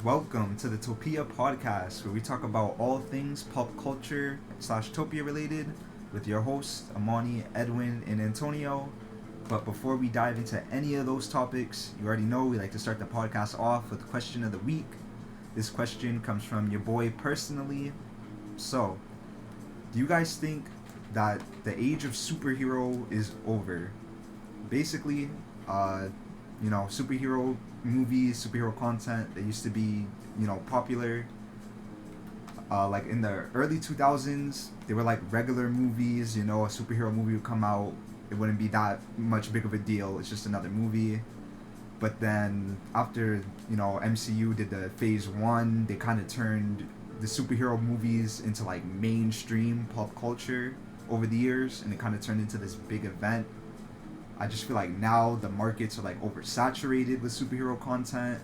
Welcome to the TopiaPodCast, where we talk about all things pop culture / Topia related with your hosts, Amani, Edwin, and Antonio. But before we dive into any of those topics, you already know we like to start the podcast off with question of the week. This question comes from your boy personally. So, do you guys think that the age of superhero is over? Basically, superhero movies, superhero content that used to be, popular. Like in the early 2000s, they were like regular movies. A superhero movie would come out, it wouldn't be that much big of a deal. It's just another movie. But then after MCU did the Phase 1, they kind of turned the superhero movies into like mainstream pop culture over the years, and it kind of turned into this big event. I just feel like now the markets are like oversaturated with superhero content,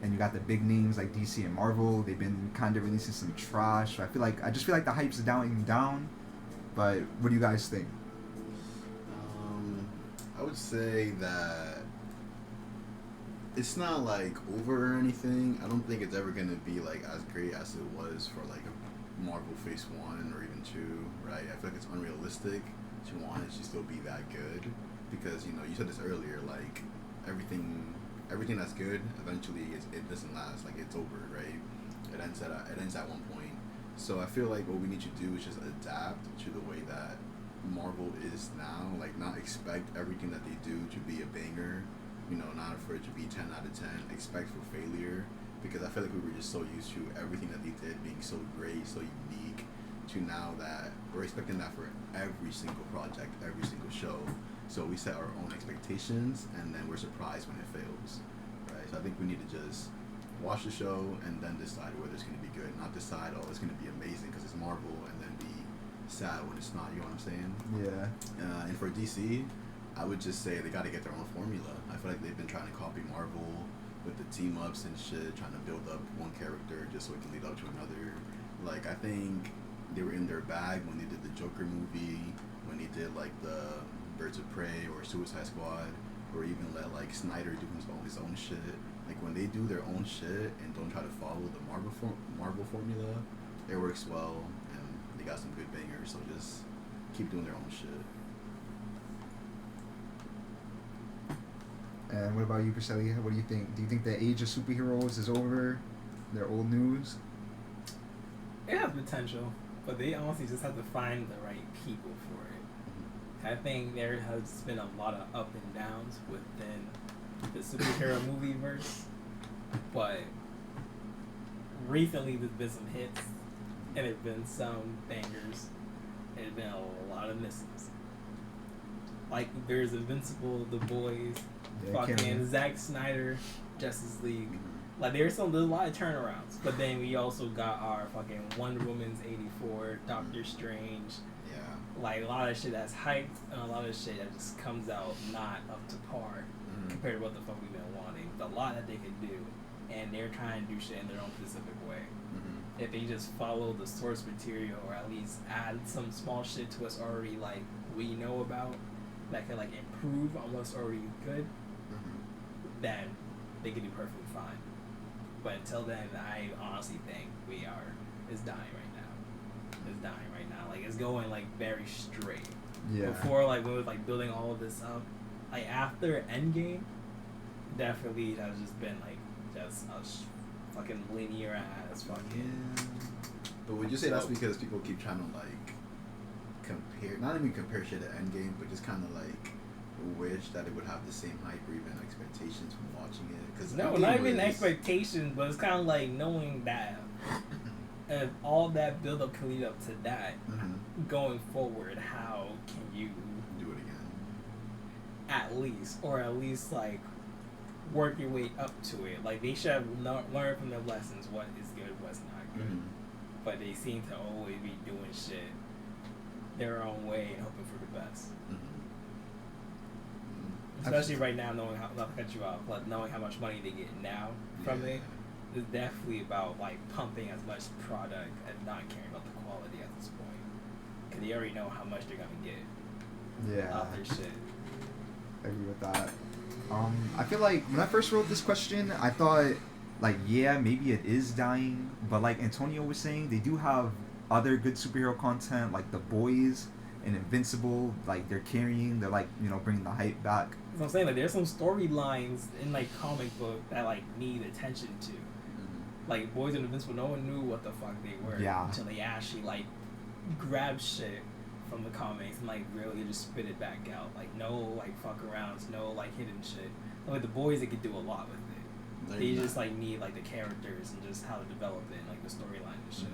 and you got the big names like DC and Marvel. They've been kind of releasing some trash. So I just feel like the hype's down. But what do you guys think? I would say that it's not like over or anything. I don't think it's ever gonna be like as great as it was for like a Marvel Phase 1 or even 2, right? I feel like it's unrealistic to want it to still be that good, because you said this earlier, like everything that's good eventually it doesn't last. Like it's over, right? It ends at one point. So I feel like what we need to do is just adapt to the way that Marvel is now. Like not expect everything that they do to be a banger. Not for it to be 10 out of 10. Expect for failure, because I feel like we were just so used to everything that they did being so great, so unique, to now that we're expecting that for every single project, every single show. So we set our own expectations, and then we're surprised when it fails, right? So I think we need to just watch the show and then decide whether it's going to be good. Not decide, oh, it's going to be amazing because it's Marvel, and then be sad when it's not. You know what I'm saying? Yeah. And for DC, I would just say they got to get their own formula. I feel like they've been trying to copy Marvel with the team-ups and shit, trying to build up one character just so it can lead up to another. Like, I think they were in their bag when they did the Joker movie, when they did, like, the Birds of Prey or Suicide Squad, or even let, like, Snyder do his own shit. Like, when they do their own shit and don't try to follow the Marvel formula, it works well, and they got some good bangers, so just keep doing their own shit. And what about you, Priscilla? What do you think? Do you think the age of superheroes is over? They're old news? It has potential, but they honestly just have to find the right people for it. I think there has been a lot of up and downs within the superhero movie verse, but recently there's been some hits, and there's been some bangers, and there's been a lot of misses. Like there's Invincible, The Boys, fucking Zack Snyder, Justice League. Like there's a lot of turnarounds, but then we also got our fucking Wonder Woman's 84, Doctor Strange. Yeah. Like a lot of shit that's hyped and a lot of shit that just comes out not up to par compared to what the fuck we've been wanting. A lot that they could do, and they're trying to do shit in their own specific way. If they just follow the source material, or at least add some small shit to us already like we know about, that can like improve on what's already good, then they can do perfectly fine. But until then, I honestly think it's dying right now. It's dying right now. Like it's going like very straight. Yeah. Before, like when we was like building all of this up, like after Endgame, definitely it has just been like just a fucking linear ass fucking. Yeah. But would you say that's because people keep trying to like compare, not even compare shit to Endgame, but just kind of like wish that it would have the same hype or even expectations from watching it? Cause no, not even expectations, but it's kind of like knowing that if all that build up can lead up to that, going forward, how can you do it again? At least like work your way up to it. Like they should have learned from their lessons what is good, what's not good. But they seem to always be doing shit their own way and hoping for the best. Especially right now, knowing how, not to cut you off, but knowing how much money they get now from it, is definitely about like pumping as much product and not caring about the quality at this point. Because they already know how much they're gonna get out their shit. I agree with that. I feel like when I first wrote this question, I thought like, yeah, maybe it is dying, but like Antonio was saying, they do have other good superhero content, like The Boys and Invincible. Like they're like, you know, bringing the hype back. That's what I'm saying. Like, there's some storylines in like comic book that like need attention to. Like Boys and Invincible, no one knew what the fuck they were until they actually like grabbed shit from the comics and like really just spit it back out. Like no like fuck arounds, no like hidden shit. Like The Boys, they could do a lot with it. They just like need like the characters and just how to develop it and like the storyline and shit.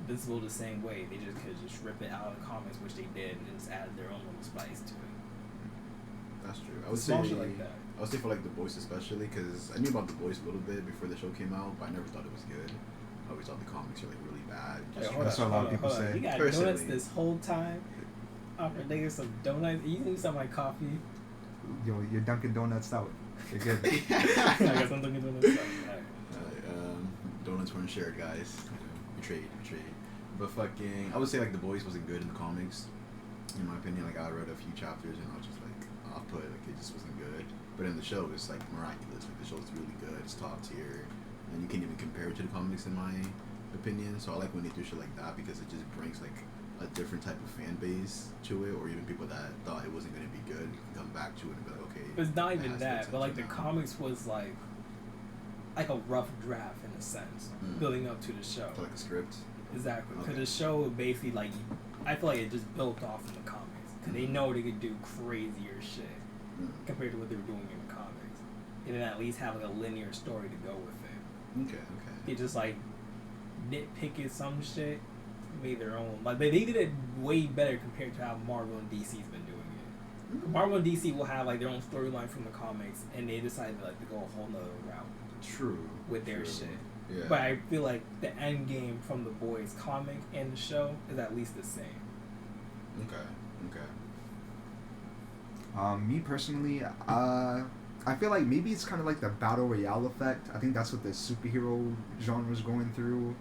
Invincible the same way. They just could just rip it out of the comics, which they did, and just add their own little spice to it. That's true. I would say like that. I would say for like The Boys especially, because I knew about The Boys a little bit before the show came out, but I never thought it was good. I always thought the comics were like really bad. That's what a lot of people say. You got donuts this whole time. Offer niggas some donuts. You need some of my coffee. Yo, you're Dunkin' Donuts out. You're good. I guess I'm Dunkin' Donuts out. Donuts weren't shared, guys. We trade. But fucking, I would say like The Boys wasn't good in the comics. In my opinion, like I read a few chapters and I was just like off-put, like it just wasn't good. But in the show, it's like miraculous. Like the show's really good. It's top tier, and you can't even compare it to the comics in my opinion. So I like when they do shit like that because it just brings like a different type of fan base to it, or even people that thought it wasn't gonna be good can come back to it and be like, okay. It's not even that, but like the comics was like a rough draft in a sense, building up to the show. So like a script. Exactly, because the show basically like, I feel like it just built off of the comics, because they know they could do crazier shit compared to what they were doing in the comics, and then at least have like a linear story to go with it. Okay. They just like nitpicking some shit, made their own. Like they did it way better compared to how Marvel and DC's been doing it. Marvel and DC will have like their own storyline from the comics, and they decided like to go a whole nother route. True. With their shit. Yeah. But I feel like the end game from the Boys comic and the show is at least the same. Okay. Me personally, I feel like maybe it's kind of like the battle royale effect. I think that's what the superhero genre is going through.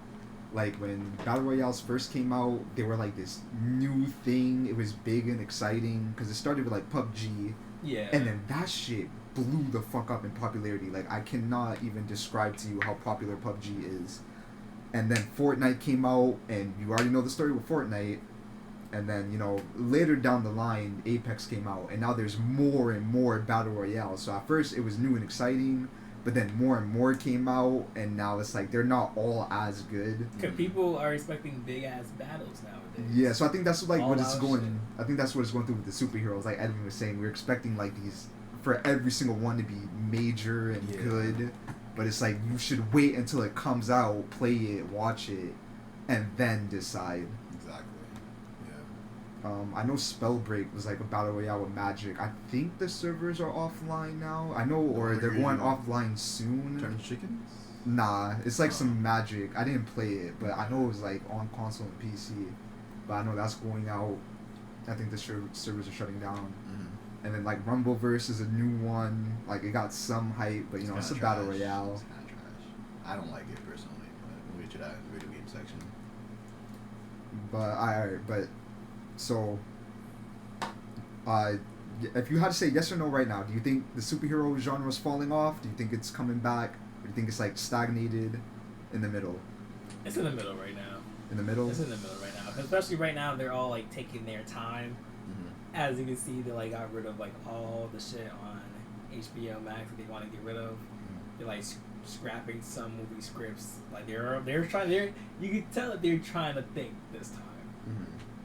Like when battle royales first came out, they were like this new thing. It was big and exciting because it started with like PUBG. Yeah. And then that shit blew the fuck up in popularity. Like I cannot even describe to you how popular PUBG is. And then Fortnite came out, and you already know the story with Fortnite. And then, you know, later down the line, Apex came out, and now there's more and more battle royales. So at first it was new and exciting, but then more and more came out, and now it's like they're not all as good. Because people are expecting big ass battles nowadays. Yeah, so I think that's like all what it's going. Shit. I think that's what it's going through with the superheroes. Like Edwin was saying, we're expecting like these for every single one to be major and good, but it's like you should wait until it comes out, play it, watch it, and then decide. Exactly. I know Spellbreak was like a battle royale with Magic. I think the servers are offline now. I know, or they're going offline soon. Turn chickens? Nah, it's like some Magic. I didn't play it, but I know it was like on console and PC. But I know that's going out. I think the servers are shutting down. And then like Rumbleverse is a new one. Like it got some hype, but you know it's a battle royale. It's kind of trash. I don't like it personally, but we'll get to that in the video game section. But so, if you had to say yes or no right now, do you think the superhero genre is falling off? Do you think it's coming back? Or do you think it's like stagnated in the middle? It's in the middle right now. In the middle? It's in the middle right now. Especially right now, they're all like taking their time. As you can see, they like got rid of like all the shit on HBO Max that they want to get rid of. They're like scrapping some movie scripts. Like they're trying. You can tell that they're trying to think this time.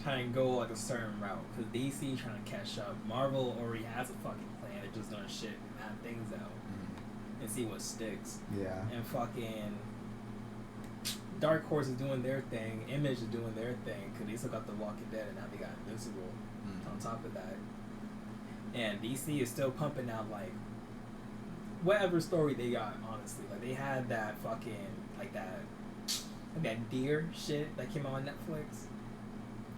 Trying to go like a certain route, because DC trying to catch up. Marvel already has a fucking plan. They're just gonna shit mad things out and see what sticks. Yeah. And fucking Dark Horse is doing their thing. Image is doing their thing, because they still got The Walking Dead, and now they got Invincible on top of that. And DC is still pumping out like whatever story they got. Honestly, like they had that fucking like that deer shit that came out on Netflix.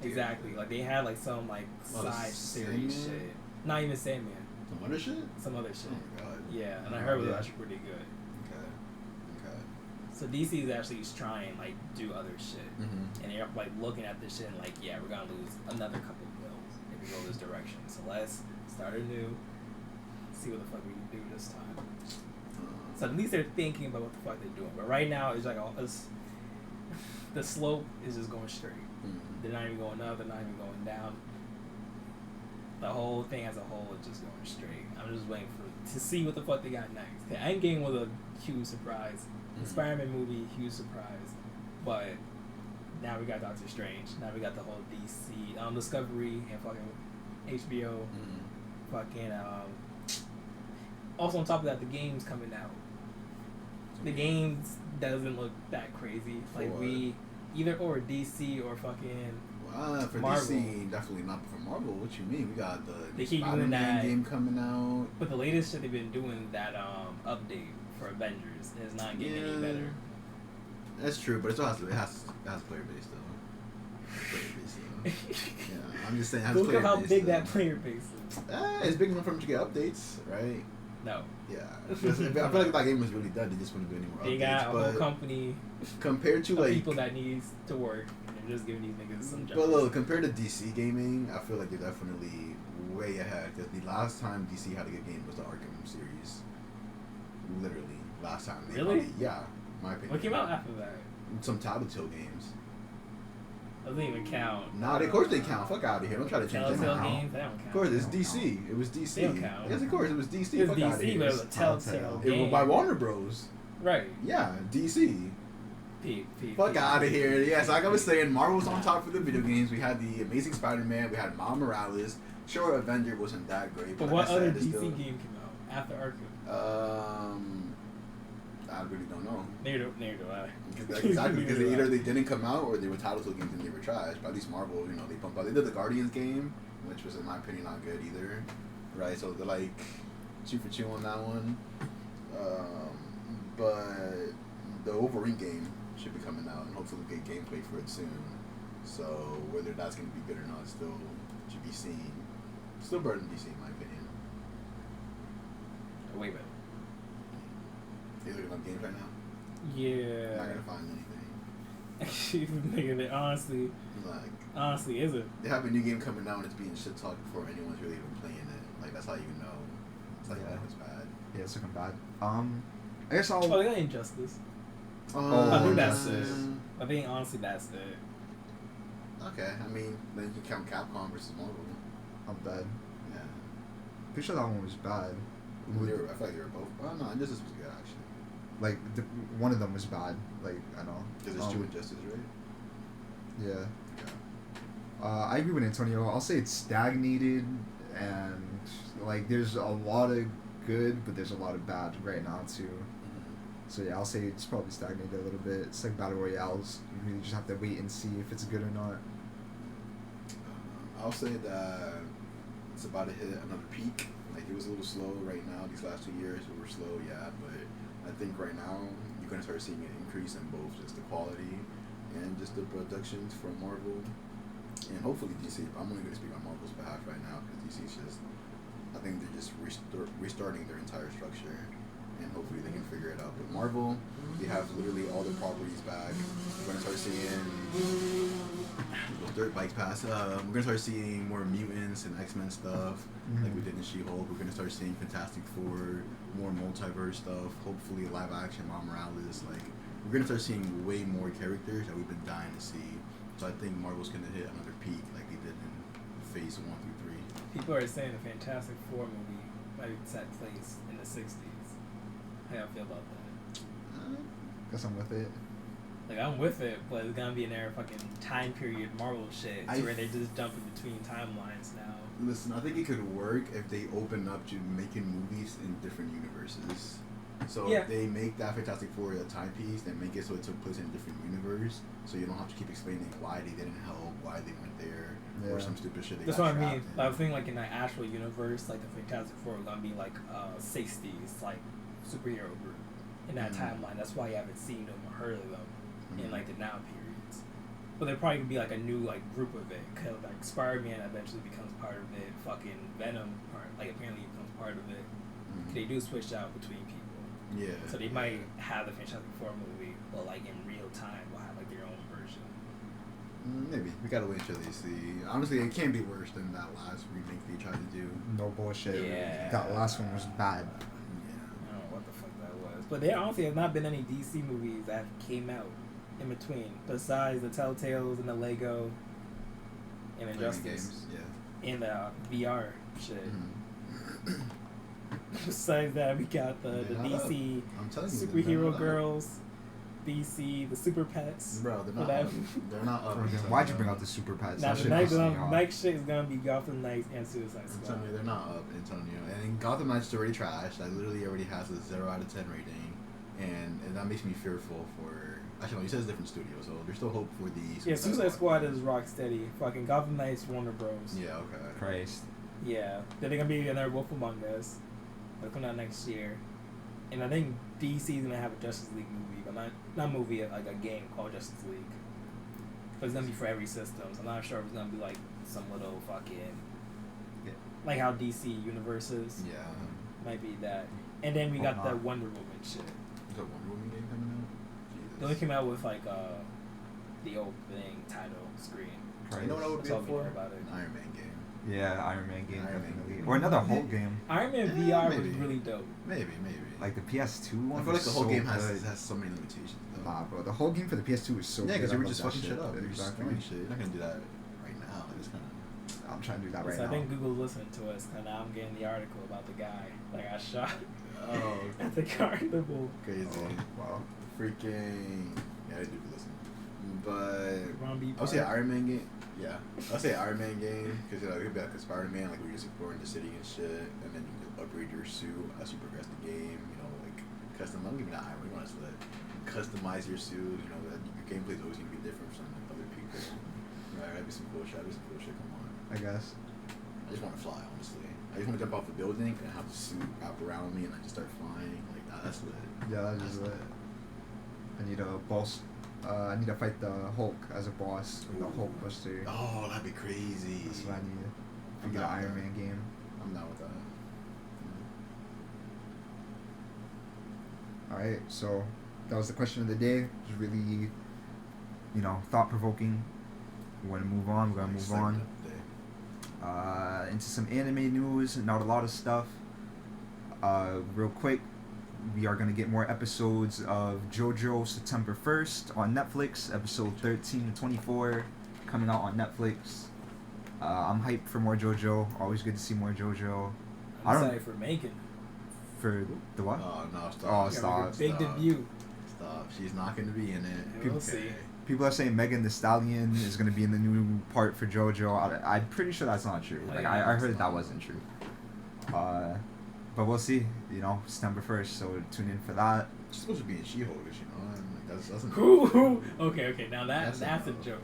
Exactly. Like they had like some like side series shit. Not even Sandman. Some other shit? Some other shit. Oh my god. Yeah, and I heard it was actually pretty good. Okay. So DC is actually trying like do other shit, and they're like looking at this shit and like, yeah, we're gonna lose another couple of bills if we go this direction. So let's start anew, see what the fuck we can do this time. So at least they're thinking about what the fuck they're doing. But right now, it's like the slope is just going straight. They're not even going up. They're not even going down. The whole thing as a whole is just going straight. I'm just waiting to see what the fuck they got next. Endgame was a huge surprise. The Spider-Man movie, huge surprise. But now we got Doctor Strange. Now we got the whole DC, Discovery, and fucking HBO. Fucking, also on top of that, the game's coming out. The games doesn't look that crazy. Like either or DC or fucking for Marvel. DC, definitely not. For Marvel, what you mean? We got They the keep doing Spider-Man that game coming out. But the latest shit they've been doing, that update for Avengers, is not getting any better. That's true, but it still has player base though. Yeah, I'm just saying. Look at how big that player base is. It's big enough for them to get updates, right? No. Yeah. I feel like that game was really done. They just want to do any more updates. They got a whole company compared to people that needs to work, and they're just giving these niggas some jobs. But look, compared to DC gaming, I feel like they're definitely way ahead. Because the last time DC had a good game was the Arkham series. Literally, last time. Really? Yeah, my opinion. What came out after that? Some Telltale games. Doesn't even count. Nah, of course they count. Fuck out of here. Don't try to change them Telltale now. games, they don't count. Of course, it's DC. It was DC. They don't count. Yes, of course, it was DC. It was Fuck DC, out of here. but it was a Telltale game. It was by Warner Bros. Right. Yeah, DC. Fuck Fuck out of here. Yes, like I was saying, Marvel's on top for the video games. We had the Amazing Spider-Man. We had Miles Morales. Sure, Avenger wasn't that great. But what other DC game came out after Arkham? I really don't know. Neither do I. Exactly, because either they didn't come out or they were Telltale games and they were trash. But at least Marvel, they pumped out. They did the Guardians game, which was, in my opinion, not good either. Right, so they're like 2 for 2 on that one. But the Wolverine game should be coming out, and hopefully we'll get gameplay for it soon. So whether that's going to be good or not still should be seen. Still better than DC, in my opinion. Way better. Are you looking up games right now? Yeah. I'm not going to find anything. Nigga, honestly, is it? They have a new game coming out and it's being shit talked before anyone's really even playing it. Like, that's how you know. It's like, Yeah. it's bad. Yeah, it's looking bad. I guess I'll. Oh, they got Injustice. I think that's it. I think, honestly, that's it. Okay, I mean, then you can count Capcom versus Marvel. I'm bad. Yeah. Pretty sure that one was bad. I feel like they were both. Well, no, Injustice was good, actually. Like one of them was bad. Like I know. Because it's 2 Injustice, right? Yeah. Yeah. I agree with Antonio. I'll say it's stagnated, and like there's a lot of good, but there's a lot of bad right now too. So yeah, I'll say it's probably stagnated a little bit. It's like battle royales. You really just have to wait and see if it's good or not. I'll say that it's about to hit another peak. Like, it was a little slow right now. These last 2 years we were slow, yeah, but I think right now you're going to start seeing an increase in both just the quality and just the productions from Marvel and hopefully DC. I'm only going to speak on Marvel's behalf right now because DC's just, I think they're just restarting their entire structure and hopefully they can figure it out. But Marvel, they have literally all their properties back. We're going to start seeing those dirt bikes pass. We're going to start seeing more mutants and X-Men stuff. Like we did in She-Hulk. We're gonna start seeing Fantastic Four, more multiverse stuff. Hopefully, live action Miles Morales. Like we're gonna start seeing way more characters that we've been dying to see. So I think Marvel's gonna hit another peak like they did in Phase 1 through 3. People are saying the Fantastic Four movie might set place in the '60s. How y'all feel about that? Guess I'm with it. Like I'm with it, but it's gonna be in their fucking time period Marvel shit, where they just jump in between timelines now. Listen, I think it could work if they open up to making movies in different universes. So if they make that Fantastic Four a timepiece, then make it so it took place in a different universe, so you don't have to keep explaining why they didn't help, why they went there, or some stupid shit. That's what I mean. I was thinking like in the actual universe, like the Fantastic Four are gonna be like 60s, like superhero group in that timeline. That's why you haven't seen them or heard of them in like the now periods. But there probably could be like a new like group of it, cause like Spider-Man eventually becomes part of it. Fucking Venom, apparently becomes part of it. They do switch out between people. Yeah. So they might have the Fantastic Four movie, but like in real time, will have like their own version. Maybe we gotta wait until they see. Honestly, it can't be worse than that last remake they tried to do. No bullshit. Yeah. That last one was bad. I don't know what the fuck that was. But there honestly have not been any DC movies that came out in between, besides the Telltales and the Lego and Injustice Games, yeah. and the VR shit. Mm-hmm. Besides that, we got the DC I'm telling you, superhero girls, DC, the super pets. Bro, they're not up. They're not up. Why'd you bring out the super pets? Now That the shit pisses me off. next shit is gonna be Gotham Knights and Suicide I'm Squad. telling you, they're not up, Antonio. And Gotham Knights is already trash. Like, literally already has a 0 out of 10 rating. And that makes me fearful for... Actually, no, you said it's a different studio, so there's still hope for the... Yeah, Suicide Squad is Rocksteady. Fucking Gotham Knights, Warner Bros. Yeah, okay. Christ. Yeah. Then they're gonna be another Wolf Among Us. That'll come out next year. And I think DC's gonna have a Justice League movie, but not movie, like a game called Justice League. But it's gonna be for every system, so I'm not sure if it's gonna be like some little fucking... Yeah. Like how DC Universe is. Yeah. Might be that. And then we Hope got not. that Wonder Woman shit. Is that Wonder Woman game coming out? Jesus. They only came out with like the opening title screen. You know what I would be That's all up we know for? about it. An Iron Man game. Yeah, Iron Man game, Iron Man definitely. game. Or another Hulk game. Iron Man Yeah, VR was maybe. really dope. Maybe. Like the PS2 one. I feel like the whole so game good. has so many limitations, though. Nah, bro. The whole game for the PS2 is so Yeah, good. because you I were love just that fucking shit up. You're just Exactly. destroying shit. You're not gonna do that right now. Like, it's kind of... I'm trying to do that right So now. I think Google's listening to us, and now I'm getting the article about the guy that got shot Oh, at the carnival. crazy. Oh, wow. Freaking... Yeah, I do listen. But... Ron B. I would say Park. Iron Man game. Yeah, I'll say Iron Man game because it could be like a Spider-Man, like where you're just exploring the city and shit, and then you can upgrade your suit as you progress the game. You know, like custom. I'm giving that Iron Man. You want to like customize your suit. You know, that your gameplay is always gonna be different from like other people. Right, that'd be some cool shit. That'd be some cool shit. Come on. I guess. I just want to fly, honestly. I just want to jump off the building and have the suit wrap around me and I just start flying. Like that's lit. Yeah, that is lit. I need a boss. I need to fight the Hulk as a boss. The Hulk Buster. Oh, that'd be crazy. That's what I need. I'm To get an down with Iron that. Man game. I'm down with that. Alright, so that was the question of the day. It was really, thought provoking. We're gonna move on. We're gonna move on. Into some anime news. Not a lot of stuff. Real quick, we are gonna get more episodes of JoJo September 1st on Netflix. Episode 13 to 24 coming out on Netflix. I'm hyped for more JoJo. Always good to see more JoJo. I'm excited for Megan. For the what? Oh no! Stop! Oh, Yeah, stop. big debut. Stop! She's not gonna be in it. We'll see. People are saying Megan Thee Stallion is going to be in the new part for JoJo. I'm pretty sure that's not true. Like I heard that wasn't true. But we'll see. September 1st. So tune in for that. She's supposed to be in She-Hulk, and like that's Who? Okay. Now that's a joke.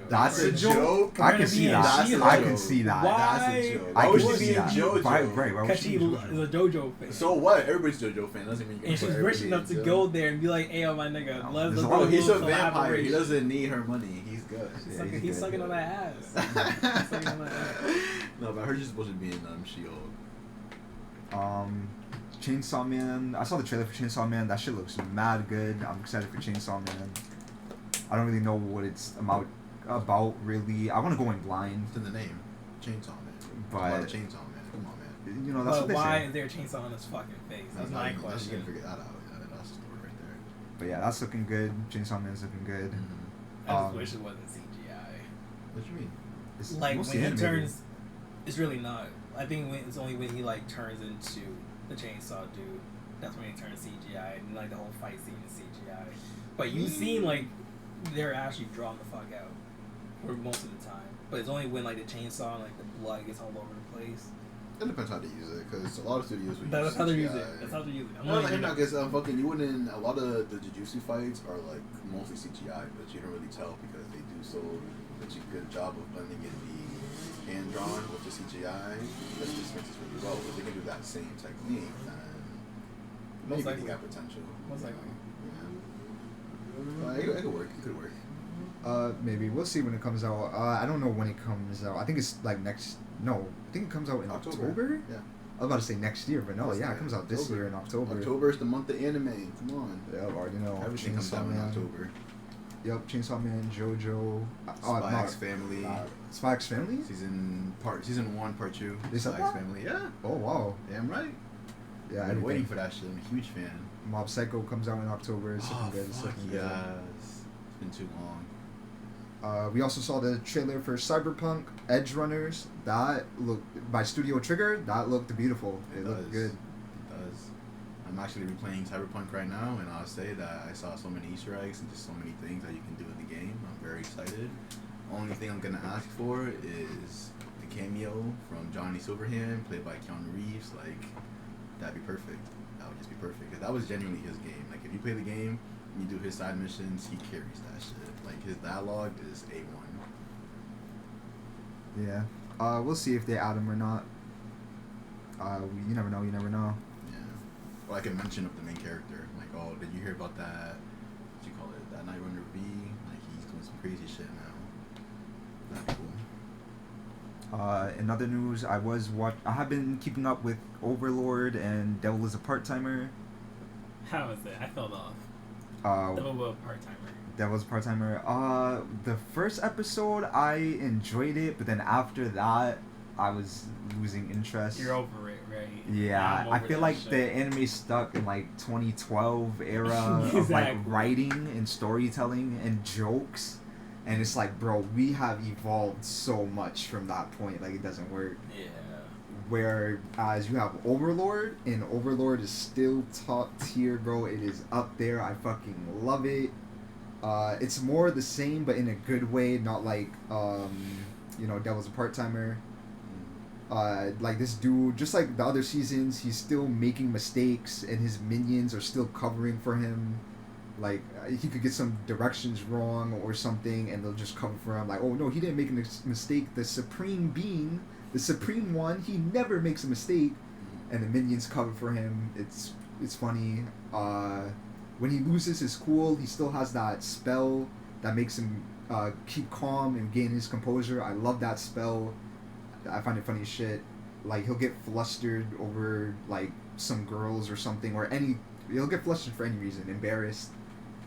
That's a joke. We're I gonna can be see in that. She-Hulk. I can see that. Why? That's a joke. I Why would can she see be in that. JoJo? Right. Why would Because she she be in is JoJo? a JoJo fan. So what? Everybody's a JoJo fan. Doesn't mean you can And put she's rich everybody enough in to JoJo. go there and be like, "Hey, my nigga, No, let's there's a go lot Oh, of do he's a vampire. collaboration." He doesn't need her money. He's good. Yeah, He's good. sucking on that ass. He's sucking on that ass. No, but I heard she's supposed to be in She-Hulk. Chainsaw Man. I saw the trailer for Chainsaw Man. That shit looks mad good. I'm excited for Chainsaw Man. I don't really know what it's about really. I want to go in blind. It's in the name. Chainsaw Man. But- It's about a Chainsaw Man. Come on, man. That's But what they why say. is there a chainsaw on his fucking face? That's my You can question. figure that out. Yeah, that's the story right there. But yeah, that's looking good. Chainsaw Man's looking good. I just Um, wish it wasn't CGI. What you mean? It's Like when mostly he animated. turns, it's really not. I think it's only when he like turns into the chainsaw dude. That's when he turns CGI, and like the whole fight scene is CGI. But you seen like they're actually drawn the fuck out for most of the time. But it's only when like the chainsaw and like the blood gets all over the place. It depends how they use it, because a lot of studios would That's use how they use CGI. it. That's how they use it. I'm No, not like, even- no, because fucking you wouldn't. A lot of the jujutsu fights are like mostly CGI, but you don't really tell because they do such a good job of blending in the hand drawn with the CGI. That just makes it really well. If they can do that same technique, then Most maybe they likely. got potential. Most likely. Yeah. It could work. It could work. Maybe we'll see when it comes out. I don't know when it comes out. I think it's like next. No, I think it comes out in October. Yeah. I was about to say next year, but no, This yeah, year. it comes out this October. year in October. October is the month of anime. Come on. Yeah, I already know. Everything comes out in Man. October. Yep, Chainsaw Man, JoJo. Spy X Family. Spy X Family. Season 1, part 2. They said Spy X that? Family. Yeah. Oh wow. Damn right. Yeah, I've been waiting for that shit. I'm a huge fan. Mob Psycho comes out in October. It's looking good. It's looking good. Yes. It's been too long. We also saw the trailer for Cyberpunk Edge Runners. That looked by Studio Trigger. That looked beautiful. It looked good. It does. I'm actually replaying Cyberpunk right now, and I'll say that I saw so many Easter eggs and just so many things that you can do in the game. I'm very excited. Only thing I'm gonna ask for is the cameo from Johnny Silverhand, played by Keanu Reeves. Like, that'd be perfect. That would just be perfect. 'Cause that was genuinely his game. Like, if you play the game and you do his side missions, he carries that shit. Like, his dialogue is A1. Yeah. We'll see if they add him or not. You never know. You never know. Yeah. Or like a mention of the main character. Like, oh, did you hear about that? What you call it? That Night Runner V? Like, he's doing some crazy shit now. That'd be cool. In other news, I have been keeping up with Overlord and Devil is a Part-Timer. How is it? I fell off. Devil is a Part-Timer. Devil's Part-Timer. The first episode I enjoyed it, but then after that I was losing interest. You're over it, right? Yeah, I feel like shit. the anime stuck in like 2012 era Exactly. of like writing and storytelling and jokes, and it's like, bro, we have evolved so much from that point. Like, it doesn't work. Yeah. Whereas you have Overlord, and Overlord is still top tier, bro. It is up there. I fucking love it. It's more the same, but in a good way, not like, Devil's a Part-Timer. Like, this dude, just like the other seasons, he's still making mistakes, and his minions are still covering for him. Like, he could get some directions wrong or something, and they'll just cover for him. Like, oh no, he didn't make a mistake. The Supreme Being, the Supreme One, he never makes a mistake, and the minions cover for him. It's funny. When he loses his cool, he still has that spell that makes him keep calm and gain his composure. I love that spell. I find it funny as shit. Like, he'll get flustered over like some girls or something, or he'll get flustered for any reason, embarrassed,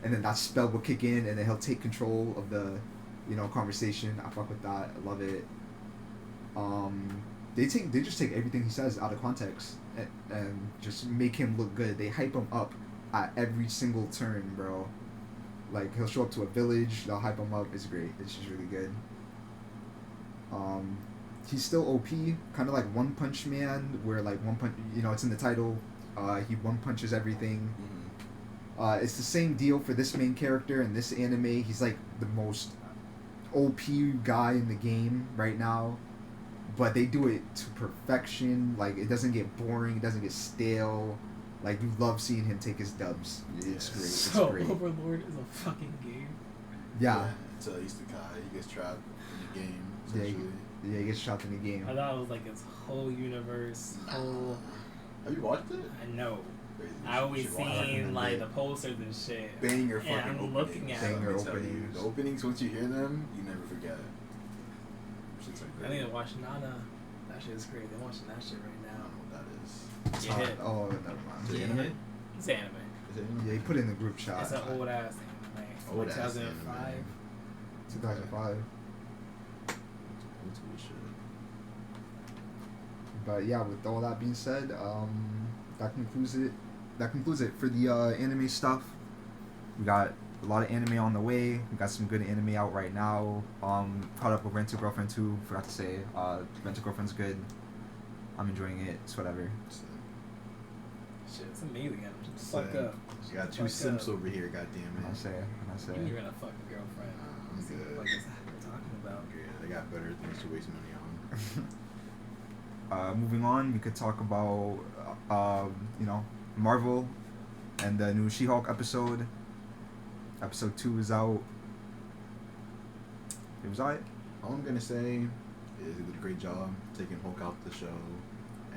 and then that spell will kick in, and then he'll take control of the, conversation. I fuck with that. I love it. They just take everything he says out of context and just make him look good. They hype him up at every single turn, bro. Like, he'll show up to a village, they'll hype him up. It's great. It's just really good. He's still OP, kind of like One Punch Man, where like One Punch, it's in the title. He one punches everything. Mm-hmm. It's the same deal for this main character in this anime. He's like the most OP guy in the game right now, but they do it to perfection. Like, it doesn't get boring, it doesn't get stale. Like, you love seeing him take his dubs. It's great. It's So great. Overlord is a fucking game. Yeah. It's a isekai. He gets trapped in the game, Yeah, essentially. he gets trapped in the game. I thought it was like his whole universe, whole. Have you watched it? I know. Crazy. I always You should watch it. seen like the posters and shit. Banger And fucking I'm openings. looking at Let them. me Banger tell you, openings. the openings, once you hear them, you never forget. Shit's like I need to watch Nana. That shit is crazy. I'm watching that shit right I now. don't know what that is. Get hit. Oh, never mind. Is it Get anime? hit. It's anime. Is it anime? Yeah, he put it in the group chat. It's an old ass anime. Old ass 2005. anime. 2005. Old school shit. But yeah, with all that being said, that concludes it. That concludes it for the anime stuff. We got a lot of anime on the way. We got some good anime out right now. Caught up with Rent to Girlfriend 2. Forgot to say, Rent to Girlfriend's good. I'm enjoying it. It's whatever. So, Shit, it's amazing. I'm just so, fuck up. You got two Fuck simps up. over here, goddamn When I it. say, You're gonna fuck a girlfriend. I'm See what the good. fuck is that we're talking about? Yeah, they got better things to waste money on. Moving on, we could talk about, Marvel and the new She-Hulk episode. Episode 2 is out. It was alright. All I'm gonna say is he did a great job taking Hulk out the show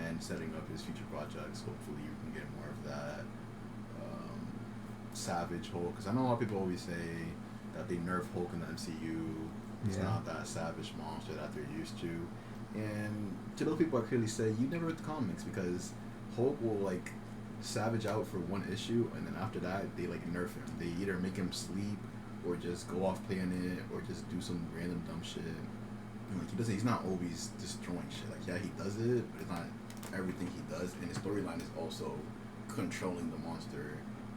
and setting up his future projects. Hopefully, you can get more of that savage Hulk. Because I know a lot of people always say that they nerf Hulk in the MCU. It's Yeah. not that savage monster that they're used to. And to those people, I clearly say you never read the comics, because Hulk will like savage out for one issue, and then after that they like nerf him. They either make him sleep or just go off planet or just do some random dumb shit. And, like, he's not always destroying shit. Like, yeah, he does it, but it's not everything he does. And his storyline is also controlling the monster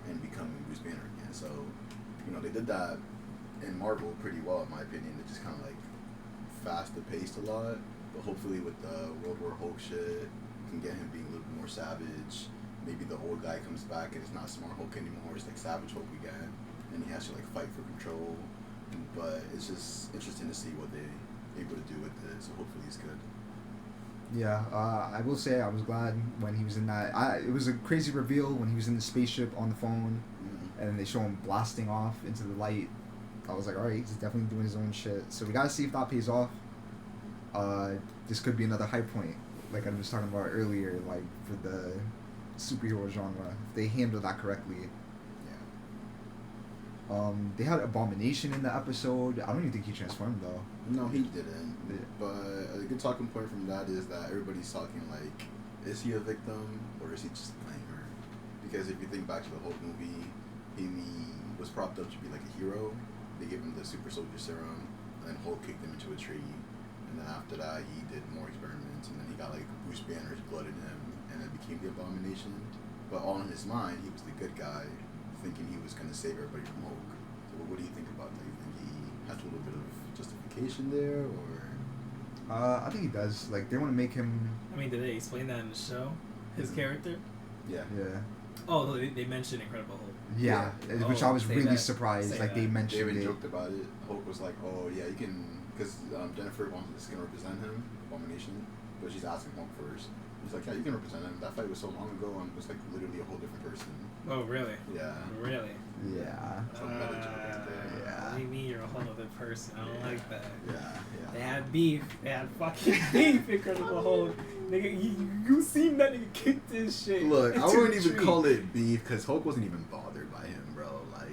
and becoming Bruce Banner again. So, you know, they did that in Marvel pretty well, in my opinion. It just kind of like faster paced a lot, but hopefully with the World War Hulk shit, we can get him being a little bit more savage. Maybe the old guy comes back and it's not Smart Hulk anymore, it's like Savage Hulk again, and he has to like fight for control. But it's just interesting to see what they're able to do with it, so hopefully it's good. Yeah, I will say I was glad when he was in that. It was a crazy reveal when he was in the spaceship on the phone, and then they show him blasting off into the light. I was like, alright, he's definitely doing his own shit. So we gotta see if that pays off. This could be another high point, like I was talking about earlier, like for the superhero genre, if they handle that correctly. They had Abomination in the episode. I don't even think he transformed though. No, he didn't. Yeah. But a good talking point from that is that everybody's talking like, is he a victim or is he just playing her? Because if you think back to the Hulk movie, he was propped up to be like a hero. They gave him the super soldier serum, and then Hulk kicked him into a tree. And then after that, he did more experiments, and then he got like Bruce Banner's blood in him, and it became the Abomination. But all in his mind, he was the good guy, thinking he was going to save everybody from Hulk. So what do you think about that? Do you think he has a little bit of justification there, or? I think he does. Like, they want to make him... I mean, did they explain that in the show? His character? Yeah. Yeah. Oh, they mentioned Incredible Hulk. Yeah, which I was really surprised. Like, they They mentioned even it. joked about it. Hulk was like, oh, yeah, you can... Because Jennifer wants to gonna represent him, Abomination, but she's asking Hulk first. He's like, yeah, you can represent him. That fight was so long ago, and it was like literally a whole different person. Oh, really? Yeah. Really? Yeah. So meta joke right there. Yeah. What do you mean you're a whole other person? I don't like that. Yeah. They had beef. They had fucking beef, Incredible Hulk. Nigga, you seen that nigga kick this shit. Look, I into wouldn't the even tree. call it beef, because Hulk wasn't even bothered by him, bro. Like,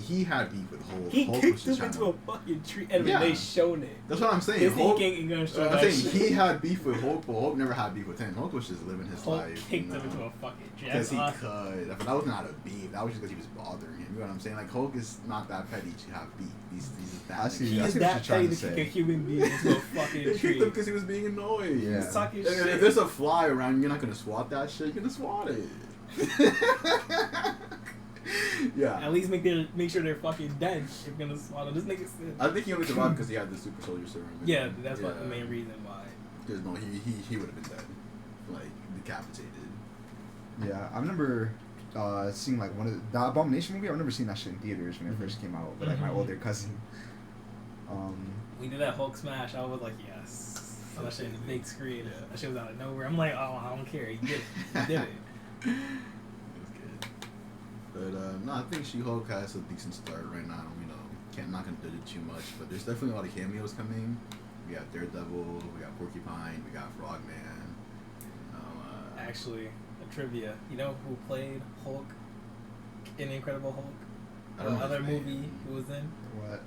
he had beef with Hulk. He Hulk kicked was him just into trying a fucking tree, and Yeah. they showed it. That's what I'm saying. Disney Hulk, ain't gonna show I'm that saying shit. he had beef with Hulk, but Hulk never had beef with him. Hulk was just living his Hulk life. kicked him into a fucking tree. Because That's he awesome. could. But that was not a beef. That was just because he was bothering him. You know what I'm saying? Like, Hulk is not that petty to have beef. He's that. I see. He That's is what that you're trying petty to to say. kick a human being into a fucking He kicked tree. him because he was being annoying. Yeah. He's talking If shit. there's a fly around, you're not gonna swat that shit. You're gonna swat it. Yeah. At least make sure they're fucking dead. If you're gonna swallow this nigga said. I think he only survived because he had the super soldier serum. Yeah, that's what the main reason why. Because no, he would have been dead, like decapitated. Yeah, I remember seeing like one of the Abomination movie. I remember seeing that shit in theaters when it first came out with like my older cousin. We did that Hulk smash. I was like, yes. Saw that shit in the big screen. That shit was out of nowhere. I'm like, oh, I don't care. He did it. He did it. It was good. But no, I think She-Hulk has a decent start right now. You know, not gonna do it too much, but there's definitely a lot of cameos coming. We got Daredevil, we got Porcupine, we got Frogman. Actually, a trivia. You know who played Hulk in Incredible Hulk? I don't know other his movie name. he was in? What?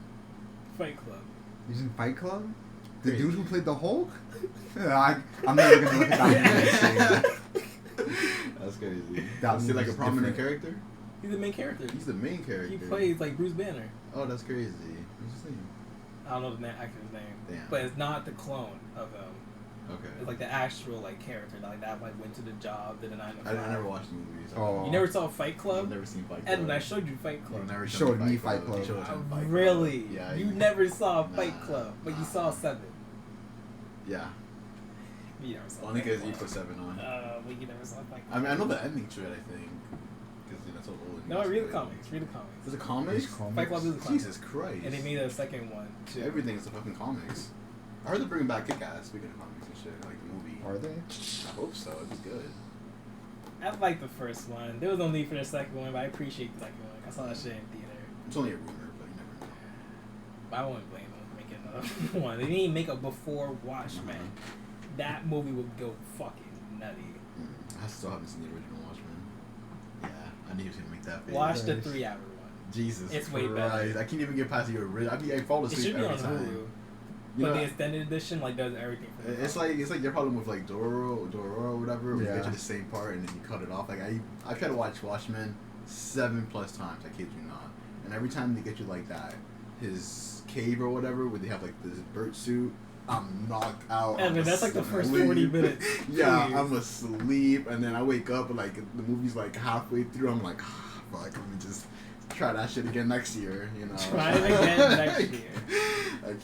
Fight Club. He's in Fight Club? The Crazy. dude who played the Hulk? I'm never gonna look at that movie. That's crazy. That Is he like a movie's prominent different. character? He's the main character. He's the main character. He plays like Bruce Banner. Oh, that's crazy. What's his name? I don't know the actor's name. Damn. But it's not the clone of him. Okay. It's like the actual like character like that like went to the job, did a 9 to 5. I never watched the movies. Oh. You never saw Fight Club? I've never seen Fight Club. Edwin, I showed you Fight Club. You've never You shown showed me Fight Club. You showed him Fight Club. Really? Yeah. You never saw Fight Nah, Club, but you nah. saw 7. Yeah. You never saw Only Fight because you Club. put 7 on. But you never saw Fight Club. I mean, I know the ending to it, I think. Because that's so old. No, read the comics. Read the comics. Is it comics? There's comics. Fight Club is a comic. Jesus Christ. And they made a second one too. Everything is the fucking comics. I heard they're bringing back Kick-Ass, speaking of comics and shit, like the movie. Are they? I hope so. It was good. I liked the first one. There was no need for the second one, but I appreciate the second one. I saw that shit in theater. It's only a rumor, but you never know. But I wouldn't blame them for making another one. They didn't even make a before Watchmen. That movie would go fucking nutty. I still haven't seen the original Watchmen. Yeah, I knew he was gonna make that. Watch the Nice. 3-hour one. Jesus It's Christ. way better. I can't even get past the original. I fall It asleep should be on every time. Hulu. You But know, the extended edition like does everything for the it's like your problem with like Dororo or whatever. Where you Yeah. get to the same part and then you cut it off. Like I try to watch Watchmen 7+ times. I kid you not. And every time they get you like that, his cave or whatever, where they have like this bird suit, I'm knocked out. Evan, I'm that's like the first asleep. 40 minutes. Yeah, Please. I'm asleep, and then I wake up and like the movie's like halfway through. I'm like, fuck, let me just try that shit again next year, you know. Try it again next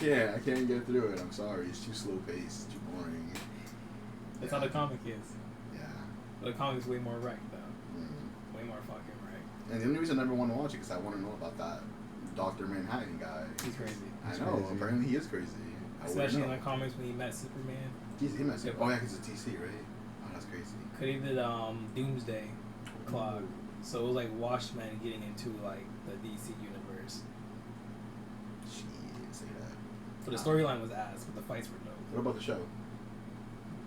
year. I can't get through it. I'm sorry. It's too slow paced, too boring. That's how the comic is. Yeah. But the comic's way more right, though. Way more fucking right. And the only reason I never want to watch it is because I want to know about that Dr. Manhattan guy. He's crazy. I know. Crazy. Apparently he is crazy. Especially in the comics when he met Superman. He met Superman. Oh, yeah, because it's DC, right? Oh, that's crazy. Because he did Doomsday Clock. So it was like Watchmen getting into like the DC universe. Shit, say that. So the storyline was ass, but the fights were dope. What about the show?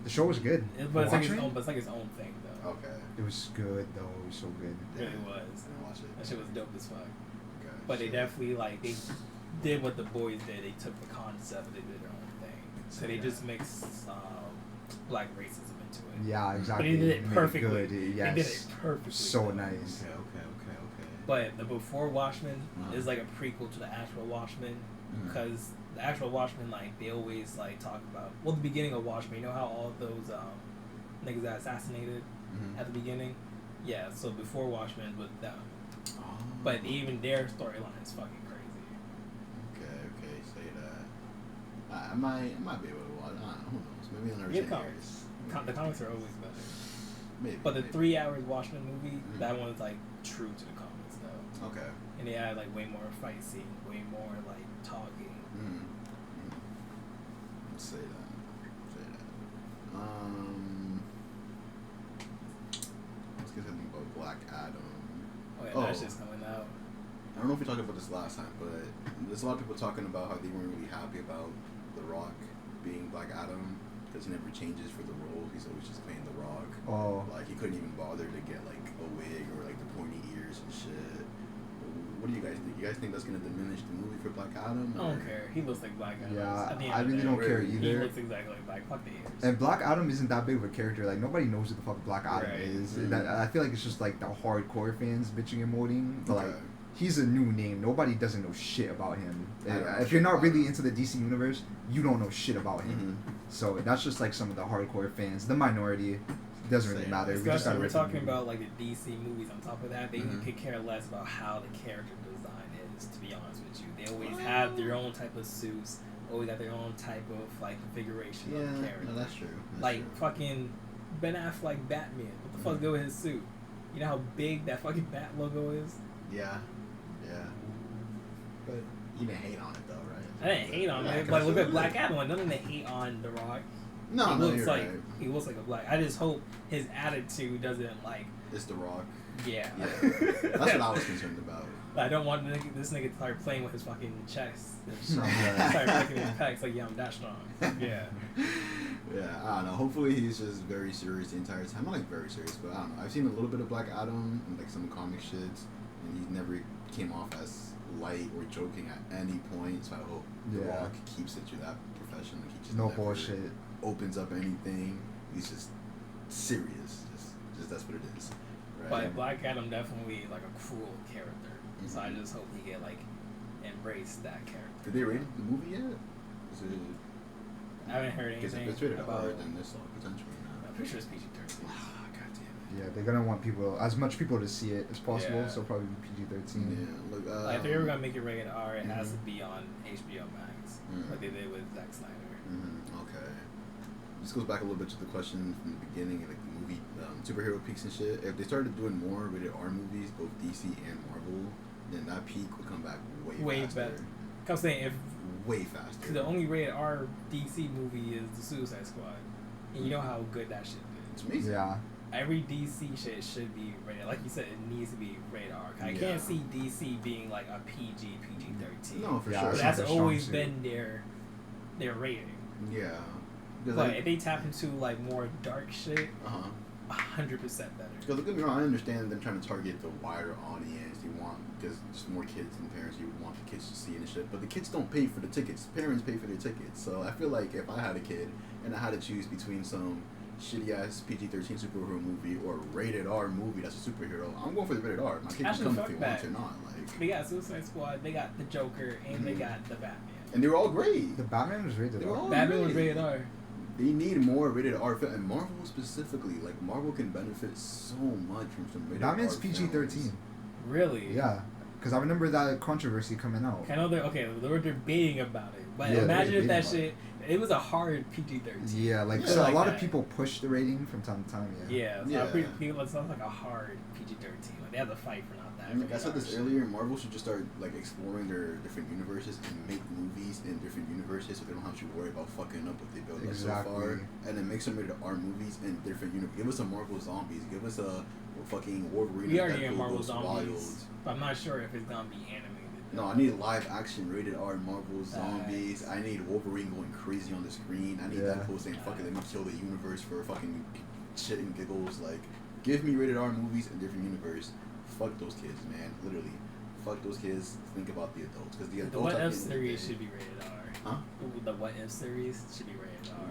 The show was good. But it's like its own thing, though. Okay. It was good, though. It was so good. It really was. I didn't watch it. That shit was dope as fuck. Okay. But they definitely, like, they did what the boys did. They took the concept and they did their own thing. So they just mixed black racism into it. Yeah, exactly. But they did it perfectly. Good. Yes. They did it perfectly. So nice. Okay. But the Before Watchmen is like a prequel to the actual Watchmen, because the actual Watchmen, like, they always like talk about the beginning of Watchmen. You know how all of those niggas got assassinated at the beginning? Yeah. So Before Watchmen with them. Oh. But even their storyline is fucking crazy. Okay, say that. I might be able to watch. I don't know. Who knows? Maybe I'll never Get say comics. The comics are always better. Maybe. But the 3 hours Watchmen movie, that one's like true to the comics though. Okay. And they had like way more fight scene, way more like talking. Say that. Let's get something about Black Adam. Oh yeah, that shit's coming out. I don't know if we talked about this last time, but there's a lot of people talking about how they weren't really happy about The Rock being Black Adam because he never changes for the role. He's always just playing The Rock. Oh. Like, he couldn't even bother to get like a wig or like the pointy ears and shit. What do you guys think? You guys think that's gonna diminish the movie for Black Adam? I don't care. He looks like Black Adam. Yeah, I really don't care either. He looks exactly like Black. Fuck the ears. And Black Adam isn't that big of a character. Like, nobody knows who the fuck Black Adam is. I feel like it's just like the hardcore fans bitching and moaning. But like, he's a new name. Nobody doesn't know shit about him. If you're not really into the DC universe, you don't know shit about him. So that's just like some of the hardcore fans. The minority doesn't really matter. Especially we're talking about like the DC movies. On top of that, they could care less about how the character design is. To be honest with you, they always have their own type of suits. Always got their own type of like configuration of the character. No, that's true. Fucking Ben Affleck Batman. What the fuck go with his suit? You know how big that fucking Bat logo is? Yeah. But you didn't hate on it though, right? I didn't hate on it. Like, look at Black Adam. Nothing to hate on The Rock. No, he looks like a black. I just hope his attitude doesn't like. It's The Rock. Yeah. That's what I was concerned about. I don't want this nigga to start playing with his fucking chest. Start breaking his pecs like, yeah, I'm that strong. Yeah. Yeah, I don't know. Hopefully he's just very serious the entire time. Not like very serious, but I don't know. I've seen a little bit of Black Adam and like some comic shits, and he never came off as light or joking at any point. So I hope The Rock keeps it to that profession. Like, he just no bullshit. Opens up anything. He's just serious. Just that's what it is. Right? But Black Adam definitely like a cruel character. So I just hope he can like embrace that character. Did they rate the movie yet? Is it? I haven't heard anything. If it's rated R, then there's potentially not. I'm pretty sure it's PG-13. God damn it. Yeah, they're gonna want as much people to see it as possible. So probably PG-13. Yeah, look. Like, if they're ever gonna make it rated R, it has to be on HBO Max, like they did with Zack Snyder. Okay. This goes back a little bit to the question from the beginning, like the movie superhero peaks and shit. If they started doing more rated R movies, both DC and Marvel, then that peak would come back way faster. Better. I'm saying way faster. Cause the only rated R DC movie is the Suicide Squad, and you know how good that shit is. It's amazing. Yeah. Every DC shit should be rated. Like you said, it needs to be rated R. I can't see DC being like a PG-13. No, for sure. But that's always been their rating. Yeah. But if they tap into like more dark shit, 100% better. Because don't get me wrong, I understand them trying to target the wider audience. You want, because just more kids and parents, you want the kids to see and shit. But the kids don't pay for the tickets. Parents pay for their tickets. So I feel like if I had a kid and I had to choose between some shitty ass PG-13 superhero movie or rated R movie that's a superhero, I'm going for the rated R. My kid can come if they want or not. Like, they got Suicide Squad, they got the Joker, and they got the Batman. And they were all great. The Batman was rated R. Batman was rated R. They need more rated R film, and Marvel specifically. Like, Marvel can benefit so much from some rated Batman's R PG-13. Really? Yeah, because I remember that controversy coming out. I know they were debating about it, but Yeah, imagine if that about shit. It was a hard PG-13. Yeah, like Yeah. so Like a lot of that. people push the rating from time to time. Yeah, so Yeah. people. It sounds like a hard PG-13. Like they have to fight for not that. And like I said this earlier, Marvel should just start like exploring their different universes and make movies in different universes, so they don't have to worry about fucking up what they built up so far. And then make some rated R movies in different universes. Give us a Marvel Zombies. Give us a fucking Wolverine. We already Deadpool get Marvel goes Zombies, wild. but I'm not sure if it's gonna be animated. No, I need live action rated R Marvel Zombies. I need Wolverine going crazy on the screen. I need Deadpool saying fuck it, let me kill the universe for fucking shit and giggles. Like, give me rated R movies in different universe. Fuck those kids, man. Literally, fuck those kids. Think about the adults, because the adults. The What at the If end of the series day- should be rated R. Huh? The What If series should be rated R.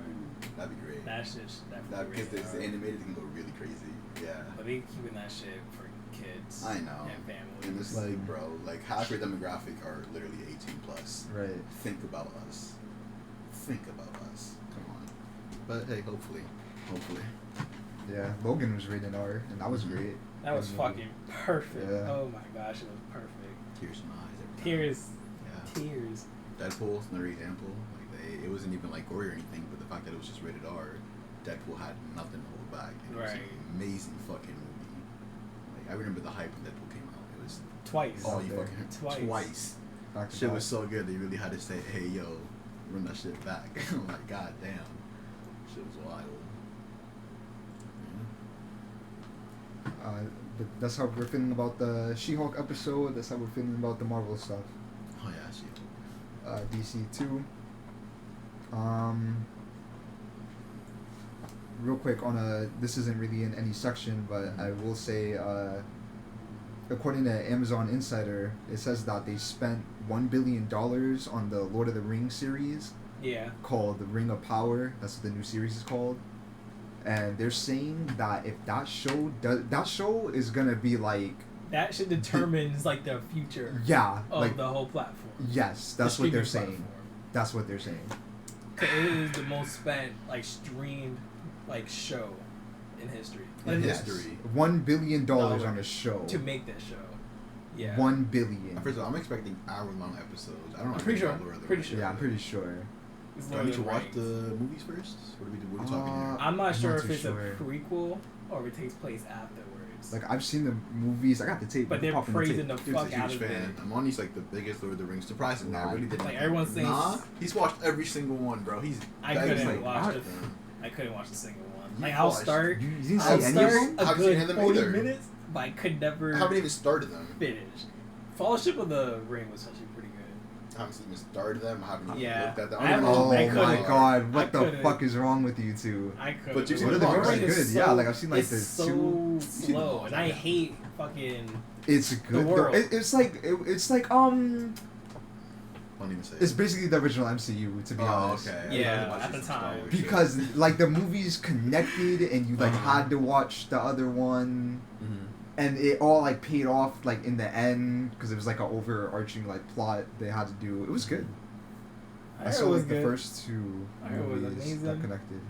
That'd be great. That shit should That definitely because be it's rated R. animated, it can go really crazy. Yeah. But they keeping that shit for kids. I know. And families. And it's like, bro, like half your demographic are literally 18 plus. Right. Think about us. Think about us. Come on. But hey, hopefully. Yeah, Logan was rated R, and that was great. That was fucking perfect. Yeah. Oh my gosh, it was perfect. Tears in my eyes. every time. Tears. Yeah. Tears. Deadpool's another example. Like it wasn't even like gory or anything, but the fact that it was just rated R, Deadpool had nothing to hold back. And it was Right. an amazing fucking movie. Like I remember the hype when Deadpool came out. It was Twice. all you there. fucking twice. Back to Shit back. was so good they really had to say, hey yo, run that shit back. I'm like, god damn. Shit was wild. But that's how we're feeling about the She-Hulk episode. That's how we're feeling about the Marvel stuff. Oh yeah, shit. DC 2. Real quick this isn't really in any section, but I will say, according to Amazon Insider, it says that they spent $1 billion on the Lord of the Rings series. Yeah. Called The Ring of Power. That's what the new series is called. And they're saying that if that show is gonna be like that shit determines like the future. Yeah, of like the whole platform. Yes, that's the what they're streaming saying. platform. That's what they're saying. 'Cause it is the most spent like streamed like show in history. In Yes. history. $1 billion Dollars on a show. to make that show. Yeah. $1 billion. First of all, I'm expecting hour-long episodes. I don't know. I'm pretty sure. Lord of the Pretty Rings. sure. Yeah, I'm pretty sure. It's Do I Lord need of to watch Rings. the movies first? What are we talking here? I'm not sure not if too it's sure. a prequel or if it takes place afterwards. Like I've seen the movies. I got the tape. But they're popping praising tape. the Dude's fuck a out huge of fan. it. Amani's like the biggest Lord of the Rings. Surprisingly, I really didn't. Like, everyone's saying- Nah, he's watched every single one, bro. I that is, couldn't like, watch what? it. I couldn't watch a single one. You Like I'll watched- start. You didn't I'll see any start of them? a Haven't seen good them 40 either. minutes, but I could never I haven't even started them. finish. Fellowship of the Ring was actually pretty good. I haven't even started them. I haven't even Yeah. looked at them. I haven't- Oh I my couldn't. god! What I the couldn't. fuck is wrong with you two? I could. But you've seen Lord of the Rings Right. is good. Yeah, like I've seen like it's the so two. slow, and I hate fucking. It's good. though. world. It's like Don't even say. it's basically the original MCU, to be honest. okay. Yeah, I was about to at say the some Star time. Wars shit. Because like the movies connected, and you like Uh-huh. had to watch the other one, Mhm. and it all like paid off like in the end because it was like an overarching like plot they had to do. It was good. I heard saw it was like the good. first two I heard it was movies that amazing. connected.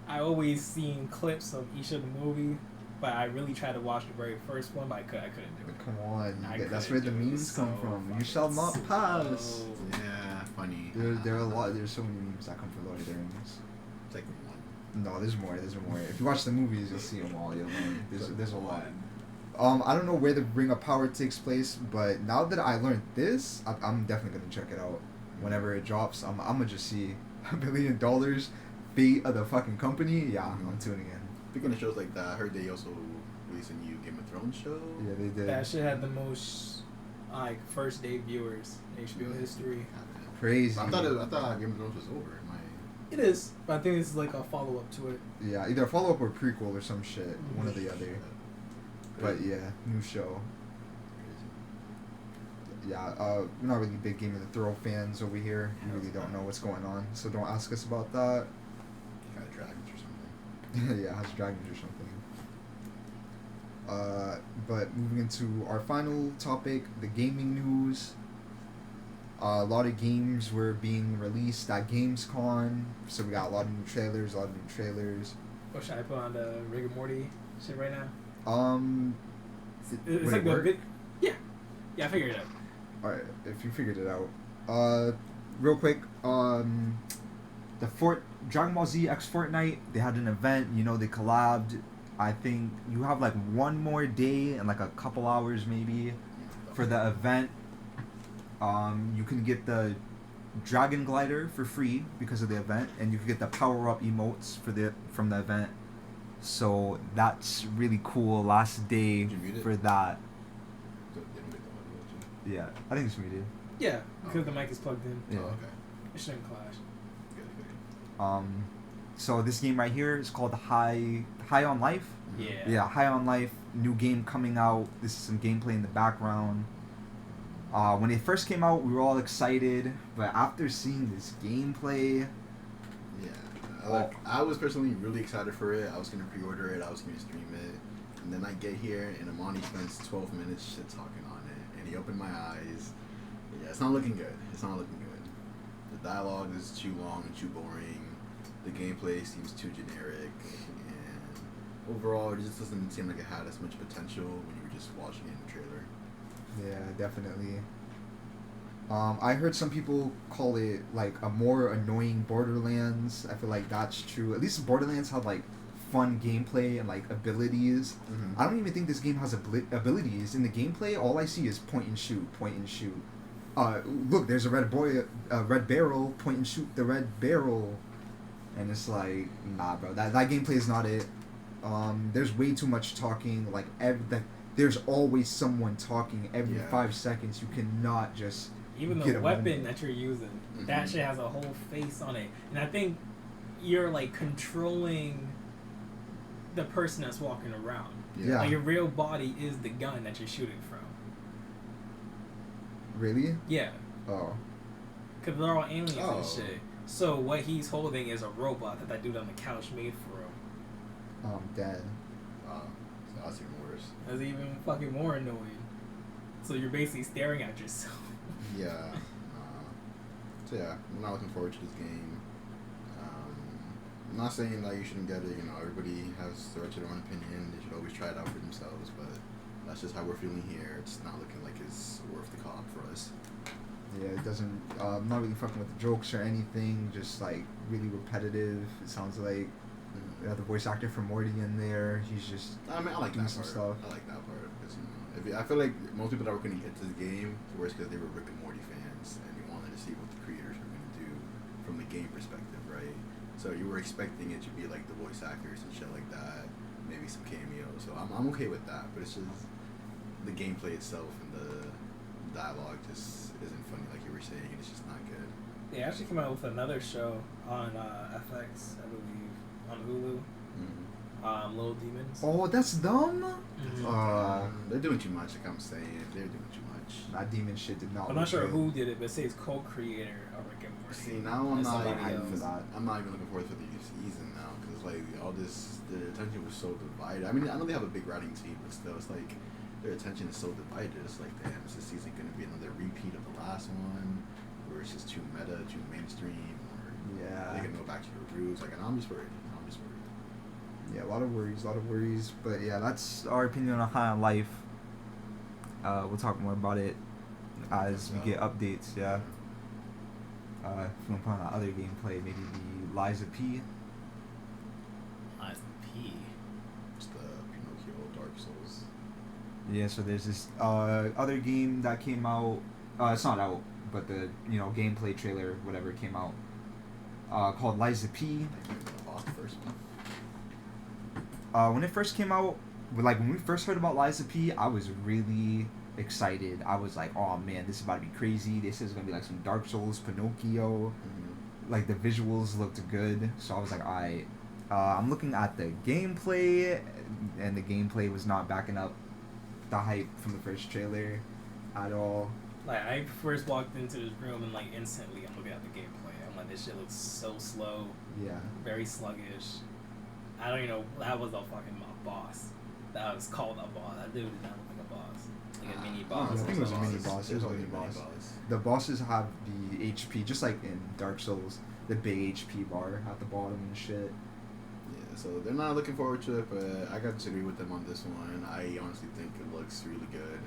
I always seen clips of each of the movie, but I really tried to watch the very first one, but I couldn't do it. Come on, I that's couldn't where the do it. memes It's come so from. You fucking shall not pass. slow. Yeah, funny. There are a lot. There's so many memes that come from Lord of the Rings. It's like one. No, there's more. There's more. If you watch the movies, you'll see them all. You'll know. There's a lot. One. I don't know where the Ring of Power takes place, but now that I learned this, I'm definitely gonna check it out whenever it drops. I'm gonna just see $1 billion, fate of the fucking company. Yeah, I'm tuning in. Speaking of shows like that, I heard they also released a new Game of Thrones show. Yeah, they did. That shit had the most like first day viewers in HBO history. Crazy. I thought Game of Thrones was over. It is, but I think it's like a follow up to it. Yeah, either a follow up or prequel or some shit. One or the other. But yeah, new show. Yeah, we're not really big Game of Thrones fans over here. We really don't know what's going on, so don't ask us about that. Kind of dragons or something. Yeah, House of Dragons or something. But moving into our final topic, the gaming news. A lot of games were being released at Gamescom, so we got a lot of new trailers. What should I put on the Rick and Morty shit right now? It's It's like the bit. Yeah, Yeah, I figured it out. Alright, if you figured it out. Real quick, Dragon Ball Z X Fortnite, they had an event, you know, they collabed. I think you have like one more day and like a couple hours maybe for the event. You can get the Dragon Glider for free because of the event, and you can get the power up emotes from the event. So that's really cool. Last day for that. Yeah, I think it's muted. Yeah, because the mic is plugged in. Yeah. Oh, okay. It shouldn't clash. Good. So this game right here is called High on Life. Yeah. Yeah, High on Life. New game coming out. This is some gameplay in the background. When it first came out, we were all excited, but after seeing this gameplay, yeah, I was personally really excited for it. I was gonna pre-order it. I was gonna stream it, and then I get here and Amani spends 12 minutes shit talking on it, and he opened my eyes. Yeah, it's not looking good. It's not looking good. The dialogue is too long and too boring. The gameplay seems too generic, and overall, it just doesn't seem like it had as much potential when you were just watching it in the trailer. yeah, definitely. I heard some people call it like a more annoying Borderlands. I feel like that's true. At least Borderlands had like fun gameplay and like abilities. Mm-hmm. I don't even think this game has abilities. In the gameplay, all I see is point and shoot, point and shoot. Look, there's a red barrel, point and shoot the red barrel. And it's like, nah, bro, that gameplay is not it. There's way too much talking. Like, there's always someone talking every 5 seconds. You cannot just Even the weapon that you're using, that shit has a whole face on it. And I think you're, like, controlling the person that's walking around. Yeah. Like, your real body is the gun that you're shooting from. Really? Yeah. Oh. Because they're all aliens Oh. and shit. So what he's holding is a robot that dude on the couch made for him. Oh, I'm dead. So that's even worse. That's even fucking more annoying. So you're basically staring at yourself. Yeah. So yeah, I'm not looking forward to this game. I'm not saying that you shouldn't get it. You know, everybody has the right to their own opinion. They should always try it out for themselves. But that's just how we're feeling here. It's not looking like it's worth the cop for us. Yeah, it doesn't. I'm not really fucking with the jokes or anything. Just like really repetitive. It sounds like we have the voice actor from Morty in there. He's just. I mean, I like doing that some part. stuff. I like that part because I feel like most people that were going to get this game were because they were Rick and Morty fans and they wanted to see what the creators were going to do from the game perspective, right? So you were expecting it to be like the voice actors and shit like that, maybe some cameos. So I'm okay with that, but it's just the gameplay itself and the dialogue just isn't funny like you were saying. It's just not good. They actually came out with another show on FX, I believe, on Hulu. Little Demons. Oh, that's dumb. They're doing too much. Like I'm saying, they're doing too much. That demon shit did not. I'm not sure look who did it, but it says co-creator of Rick and Morty. See, now I'm That's not somebody even else. for that. I'm not even looking forward for the season now because it's like all this. The attention was so divided. I mean, I know they have a big writing team, but still, it's like their attention is so divided. It's like, damn, is this season going to be another repeat of the last one, or it's just too meta, too mainstream, or Yeah. they can go back to your roots? Like, and I'm just worried. Yeah, a lot of worries. But yeah, that's our opinion on High on Life. We'll talk more about it as we get updates. Yeah. If you want to put on other gameplay, maybe the Liza P. Liza P. Just the Pinocchio Dark Souls. Yeah, so there's this other game that came out. It's not out, but the gameplay trailer, whatever, came out. Called Liza P. I lost the first one. When it first came out, when we first heard about Liza P, I was really excited. I was like, oh man, this is about to be crazy. This is gonna be like some Dark Souls, Pinocchio. Like the visuals looked good, so I was like, alright. I'm looking at the gameplay, and the gameplay was not backing up the hype from the first trailer at all. Like, I first walked into this room and like instantly I'm looking at the gameplay. I'm like, this shit looks so slow. Yeah. Very sluggish. I don't even know. That was a fucking boss. That was called a boss. That dude did not look like a boss. Like a mini boss. I think it was a mini bosses. boss. It was a mini boss. boss. The bosses have the HP, just like in Dark Souls, the big HP bar at the bottom and shit. Yeah, so they're not looking forward to it, but I got to disagree with them on this one. I honestly think it looks really good,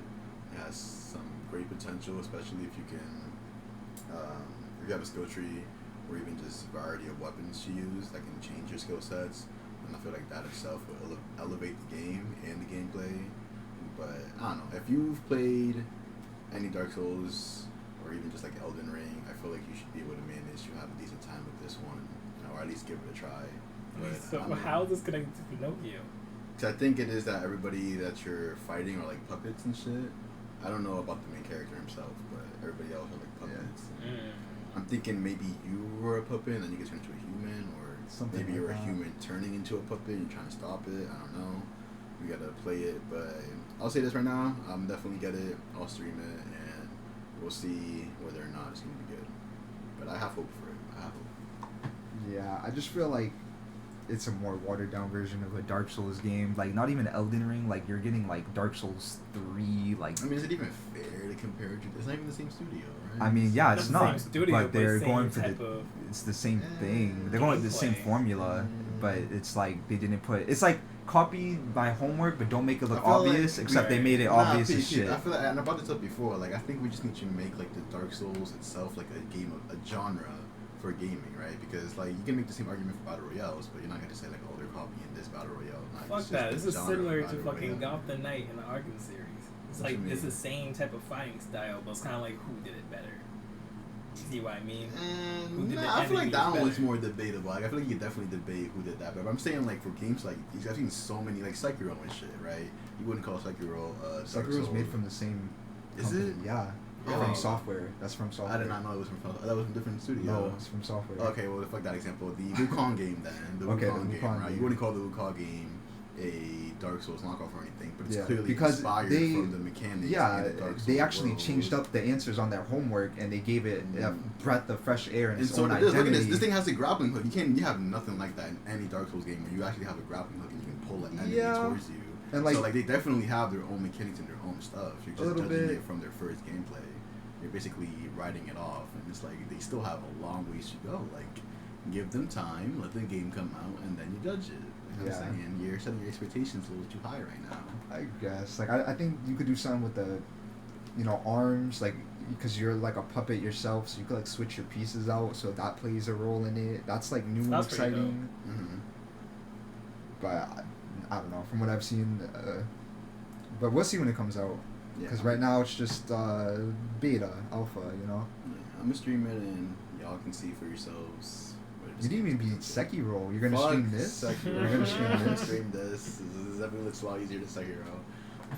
has some great potential, especially if you can, if you have a skill tree or even just variety of weapons to use that can change your skill sets. And I feel like that itself will elevate the game and the gameplay. But I don't know, if you've played any Dark Souls or even just like Elden Ring, I feel like you should be able to manage to have a decent time with this one, or at least give it a try. But, So how is this connected to Pinocchio? Cause I think it is that everybody that you're fighting are like puppets and shit. I don't know about the main character himself, but everybody else are like puppets. Mm. I'm thinking maybe you were a puppet and then you get turned into a human, or Something maybe like you're that. a human turning into a puppet and you're trying to stop it. I don't know. We gotta play it, but I'll say this right now. I'm definitely get it. I'll stream it, and we'll see whether or not it's gonna be good. But I have hope for it. I have hope. Yeah, I just feel like it's a more watered down version of a Dark Souls game. Like, not even Elden Ring. Like, you're getting like Dark Souls 3. Like, I mean, is it even fair to compare it to? It's not even the same studio, right? I mean, yeah, it's the not. same studio, but they're same going for type the. of It's the same thing. They're going with the same gameplay. formula, but it's like they didn't put. It's like copy my homework, but don't make it look I feel like obvious. Except they made it Nah, obvious Pete, as shit. I feel like, and I brought this up before. Like, I think we just need to make like the Dark Souls itself like a game, of a genre for gaming, right? Because like you can make the same argument for battle royales, but you're not going to say like, oh, they're copying this battle royale. Like, Fuck it's just that. the This is genre of similar to battle fucking royale. Goth the Knight in the Arkham series. It's What like you it's mean? the same type of fighting style, but it's kind of like who did it better. See what I mean? Who did the Nah, I feel like that enemies one was better? more debatable. Like, I feel like you could definitely debate who did that. But I'm saying like for games like I've seen so many like Sekiro and shit, right? You wouldn't call Sekiro Dark Sekiro's Souls. made from the same. Is company. it? Yeah. Oh. From software. That's from software. I did not know it was from. That was from different studio. No, it's from software. Okay, well, fuck that example. The Wukong game then. The Okay, Wukong the game, Wukong right? game. You wouldn't call the Wukong game a Dark Souls knockoff or anything, but it's Yeah, clearly because inspired they- from the mechanics. Yeah, in the Dark Souls they actually world. changed up the answers on their homework and they gave it a breath of fresh air and And its so own look at identity. this. This thing has a grappling hook. You have nothing like that in any Dark Souls game where you actually have a grappling hook and you can pull an enemy Yeah. towards you. And So like they definitely have their own mechanics and their own stuff. You're A just little judging bit. it from their first gameplay. You're basically writing it off, and it's like they still have a long ways to go. Like, give them time, let the game come out, and then you judge it. Like Yeah. I'm saying, you're setting your expectations a little too high right now. I guess. Like, I think you could do something with the, arms, like, because you're like a puppet yourself, so you could like switch your pieces out, so that plays a role in it. That's like new and That's pretty exciting. Mm-hmm. But I don't know. From what I've seen, but we'll see when it comes out. Because right now it's just beta, alpha, Yeah, I'm gonna stream it, and y'all can see for yourselves. what it You didn't even beat Sekiro. You're gonna stream this? Sekiro. You're gonna stream this? Stream this. This definitely looks a lot easier than Sekiro.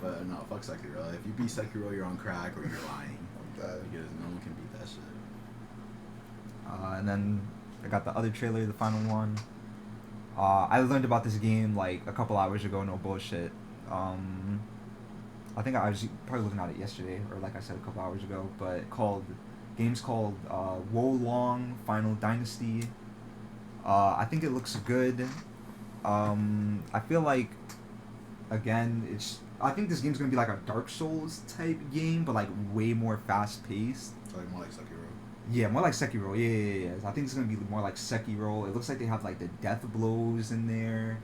But no, fuck Sekiro. If you beat Sekiro, you're on crack or you're lying. Because no one can beat that shit. And then I got the other trailer, the final one. I learned about this game like a couple hours ago, no bullshit. I think I was probably looking at it yesterday, or like I said, a couple hours ago. But game's called Wolong Final Dynasty. I think it looks good. I feel like, again, I think this game's gonna be like a Dark Souls type game, but like way more fast paced. So like more like Sekiro. Yeah, more like Sekiro. Yeah. I think it's gonna be more like Sekiro. It looks like they have like the death blows in there,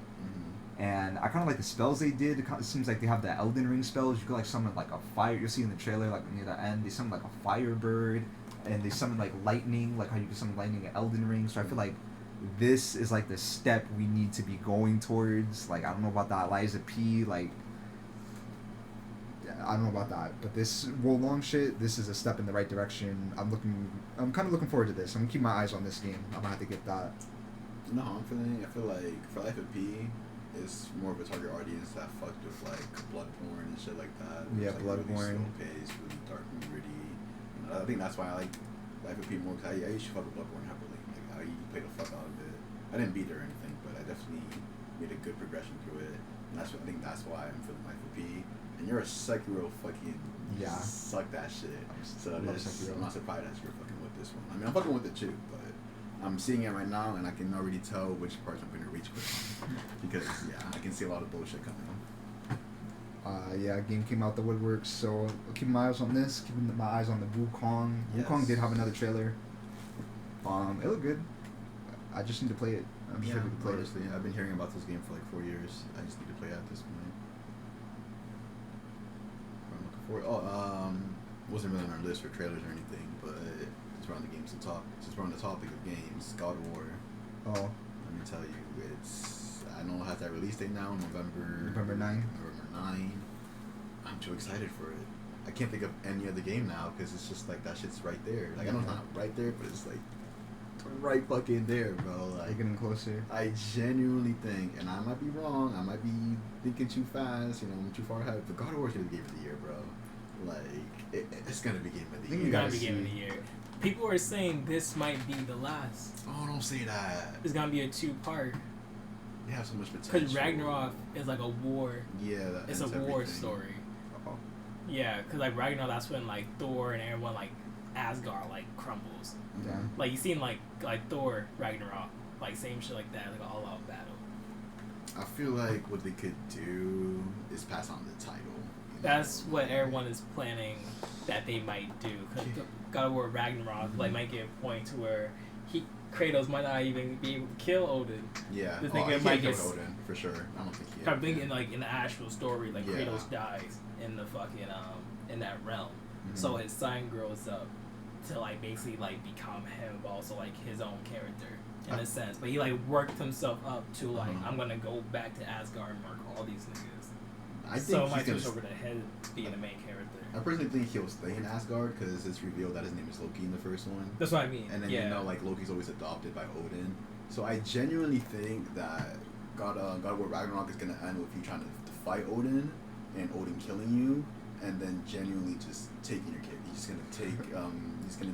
and I kind of like the spells they did. It seems like they have the Elden Ring spells. You could like summon like a fire. You'll see in the trailer like near the end they summon like a firebird, and they summon like lightning, like how you can summon lightning in Elden Ring. So I feel like this is like the step we need to be going towards. Like I don't know about that Eliza P. Like I don't know about that, but this Wolong shit, this is a step in the right direction. I'm kind of looking forward to this. I'm gonna keep my eyes on this game. I'm gonna have to get that. No, I feel like for Life of P, it's more of a target audience that fucked with like Bloodborne and shit like that. Yeah, It's, like, Bloodborne. Really slow paced, really dark and gritty. I think that's why I like Life of P more, because I used to fuck with Bloodborne heavily. Like I played the fuck out of it. I didn't beat it or anything, but I definitely made a good progression through it. And I think that's why I'm feeling Life of P. And you're a Sekiro fucking suck that shit. So love this, Sekiro. I'm not surprised that you're fucking with this one. I mean, I'm fucking with it too, but I'm seeing it right now, and I can already tell which parts I'm gonna reach quick on. Because I can see a lot of bullshit coming. Game came out the woodworks, so keeping my eyes on this. Keeping my eyes on the Wukong. Yes. Wukong did have another trailer. It looked good. I just need to play it. I'm just ready to play it. Honestly, I've been hearing about this game for like 4 years. I just need to play it at this point. I'm looking for? Wasn't really on our list for trailers or anything, but since we're on the games to talk, since we're on the topic of games, God of War. Oh. Let me tell you, I know it has that release date now, November 9. November 9. I'm too excited for it. I can't think of any other game now because it's just like that shit's right there. Like I know it's not right there, but it's like right fucking there, bro. Like getting closer. I genuinely think, and I might be wrong, I might be thinking too fast, I'm too far ahead, but God of War is gonna be Game of the Year, bro. Like it's gonna be Game of the Year. It's gonna be Game of the Year. People are saying this might be the last. Oh, don't say that. It's gonna be a 2-part. They have so much potential. Because Ragnarok is like a war. Yeah, it's a war story. Uh-oh. Yeah, because like Ragnarok, that's when like Thor and everyone like Asgard like crumbles. Yeah. Like you seen like Thor Ragnarok, like same shit like that, like an all-out battle. I feel like what they could do is pass on the title. That's what everyone is planning that they might do. Because God of War Ragnarok like might get a point to where Kratos might not even be able to kill Odin. Yeah. He might kill Odin for sure. I don't think he. I'm thinking like in the actual story, like Yeah. Kratos dies in the fucking in that realm. So his son grows up to like basically like become him, but also like his own character in a sense. But he like worked himself up to like I'm gonna go back to Asgard and mark all these niggas. I think so he's might gonna switch over to him being the main character. I personally think he'll stay in Asgard because it's revealed that his name is Loki in the first one. That's what I mean. And then like Loki's always adopted by Odin. So I genuinely think that God of War Ragnarok is gonna end with you trying to fight Odin and Odin killing you, and then genuinely just taking your kid. He's gonna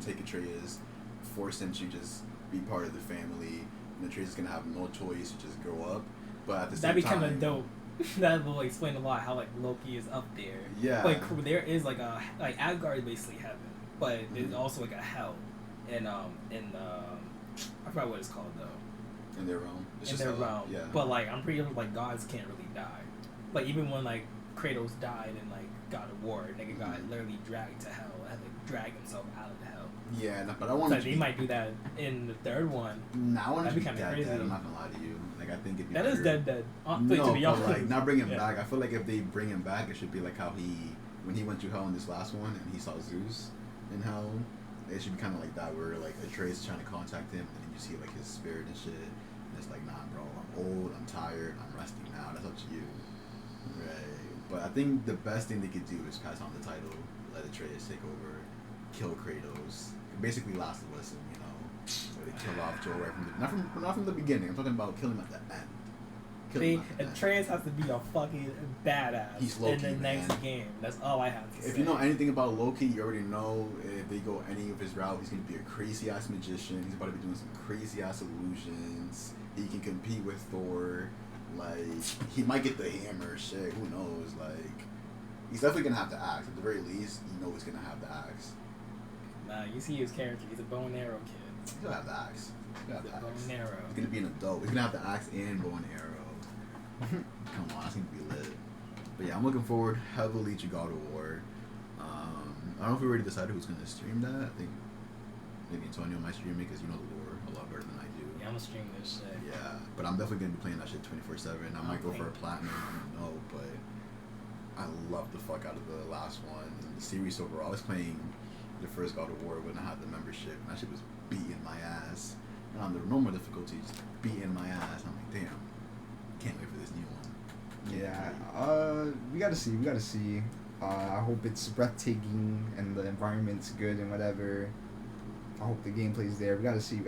take Atreus, force him to just be part of the family, and Atreus is gonna have no choice to just grow up. But at the same That'd be time, kind of dope. That will explain a lot how like Loki is up there. Yeah. Like there is like Asgard is basically heaven, but there's also like a hell, I forgot what it's called though. In their realm. In their realm. Yeah. But like I'm pretty sure like gods can't really die. Like even when like Kratos died in like God of War, nigga got literally dragged to hell. Had to drag himself out of the hell. Yeah, but I want to they might do that in the third one. Nah, I want to be kind of dead. crazy. I'm not gonna lie to you. Like I think it'd be that better. is dead. No, to be but honest. like not bring him back. I feel like if they bring him back, it should be like how when he went to hell in this last one and he saw Zeus in hell. It should be kind of like that, where like Atreus is trying to contact him, and then you see like his spirit and shit. And it's like, nah, bro, I'm old, I'm tired, I'm resting now. That's up to you, right? But I think the best thing they could do is pass on the title, let Atreus take over, kill Kratos, basically Last of Us, where they kill off Joel right from not from the beginning. I'm talking about killing him at the end. Atreus has to be a fucking badass He's Loki, in the next man. game. That's all I have to say. If you know anything about Loki, you already know if they go any of his route, he's gonna be a crazy ass magician. He's about to be doing some crazy ass illusions. He can compete with Thor. Like he might get the hammer. Shit, who knows? Like he's definitely gonna have the axe. At the very least, you know he's gonna have the axe. Nah, you see his character. He's a bow and arrow kid. He'll have the axe. He'll have the Bow axe. and arrow. He's gonna be an adult. He's gonna have the axe and bow and arrow. Come on, that's gonna be lit. But yeah, I'm looking forward heavily to God of War. I don't know if we already decided who's gonna stream that. I think maybe Antonio might stream it because you know the lore a lot better than I do. Yeah, I'm gonna stream this shit. Yeah, but I'm definitely gonna be playing that shit 24/7. I might go for a platinum. I don't know, but I love the fuck out of the last one and the series overall. I was playing the first God of War when I had the membership, and that shit was beating my ass. And on the normal difficulty, just beating my ass. I'm like, damn, can't wait for this new one. Yeah, we gotta see. I hope it's breathtaking and the environment's good and whatever. I hope the gameplay's there. We gotta see.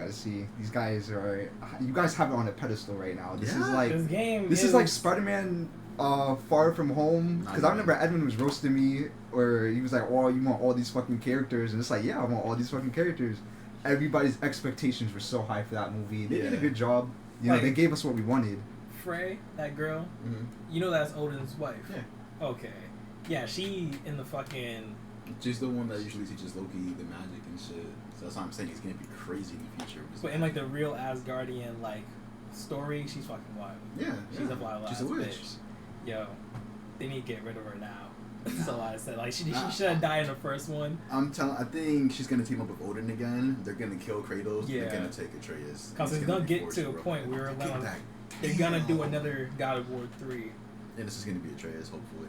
These guys you guys have it on a pedestal right now. This is like this is like Spider-Man Far From Home. Because I remember Edmund was roasting me, or he was like, "Oh, you want all these fucking characters?" And it's like, yeah, I want all these fucking characters. Everybody's expectations were so high for that movie. They did a good job. You know, they gave us what we wanted. Frey, that girl, you know that's Odin's wife. Yeah. Okay. Yeah, she in the fucking. She's the one that usually teaches Loki the magic and shit. So that's what I'm saying. It's gonna be crazy in the future. But in like the real Asgardian like story, she's fucking wild. Yeah. She's a wild She's a witch. Bitch. Yo, they need to get rid of her now. That's all I said. Like she should have died in the first one. I think she's gonna team up with Odin again. They're gonna kill Kratos. Yeah. They're gonna take Atreus. Because it's gonna get to a point where they're gonna do another God of War 3. And this is gonna be Atreus, hopefully.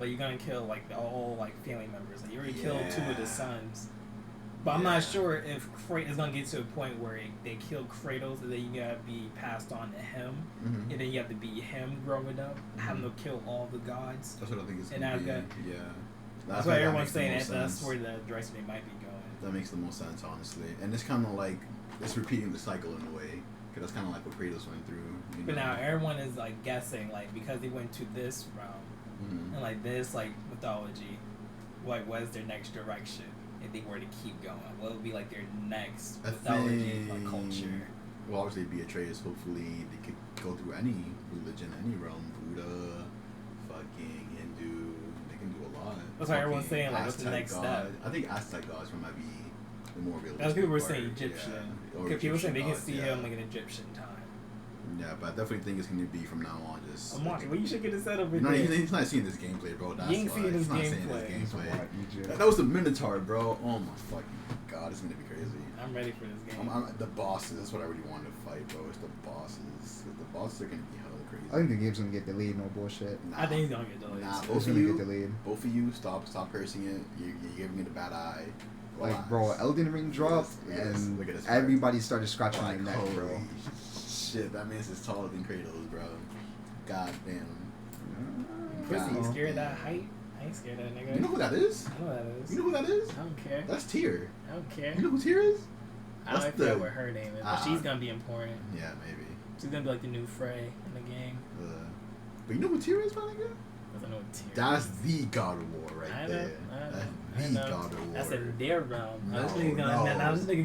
Like you're gonna kill like all like family members. Like you already killed 2 of the sons. But I'm not sure if it's gonna get to a point where they kill Kratos and then you gotta be passed on to him, and then you have to be him growing up, having to kill all the gods. That's what I think it's gonna be. Yeah. That's why everyone's saying that's where the direction they might be going. That makes the most sense, honestly. And it's kind of like it's repeating the cycle in a way, because that's kind of like what Kratos went through. You but know? now everyone is like guessing, like because they went to this realm and like this like mythology, like what is their next direction? If they were to keep going, what would be like their next mythology like culture? Well, obviously Beatrice. Hopefully they could go through any religion, any realm. Buddha, fucking Hindu. They can do a lot. That's why everyone's saying like what's the next step? I think Aztec gods might be the more realistic. As people were part. saying Egyptian. Because people were saying they can see him like an Egyptian time. Yeah, but I definitely think it's going to be from now on just... I'm watching. Well, you should get it set up. He's not seeing this gameplay, bro. That's you ain't seeing this gameplay. gameplay. That was the Minotaur, bro. Oh my fucking god, it's going to be crazy. I'm ready for this game. The bosses, that's what I really wanted to fight, bro. It's the bosses. The bosses are going to be hella crazy. I think the game's gonna get delayed, no bullshit. Nah, I think he's gonna get delayed. Nah, both of you, stop cursing it. You're giving it a bad eye. Like, bro, Elden Ring dropped, and everybody started scratching their neck, bro. Shit, that man's is taller than Kratos, bro. God damn. Pussy, you scared of that height? I ain't scared of that nigga. You know who that is? I know who that is. You know who that is? I don't care. That's Tyr. I don't care. You know who Tyr is? I don't know what her name is, but she's gonna be important. Yeah, maybe. She's gonna be like the new Frey in the game. But you know who Tyr is, my nigga? I know what Tyr That's is. the God of War right there. That's the God of War. That's in their realm. No, this nigga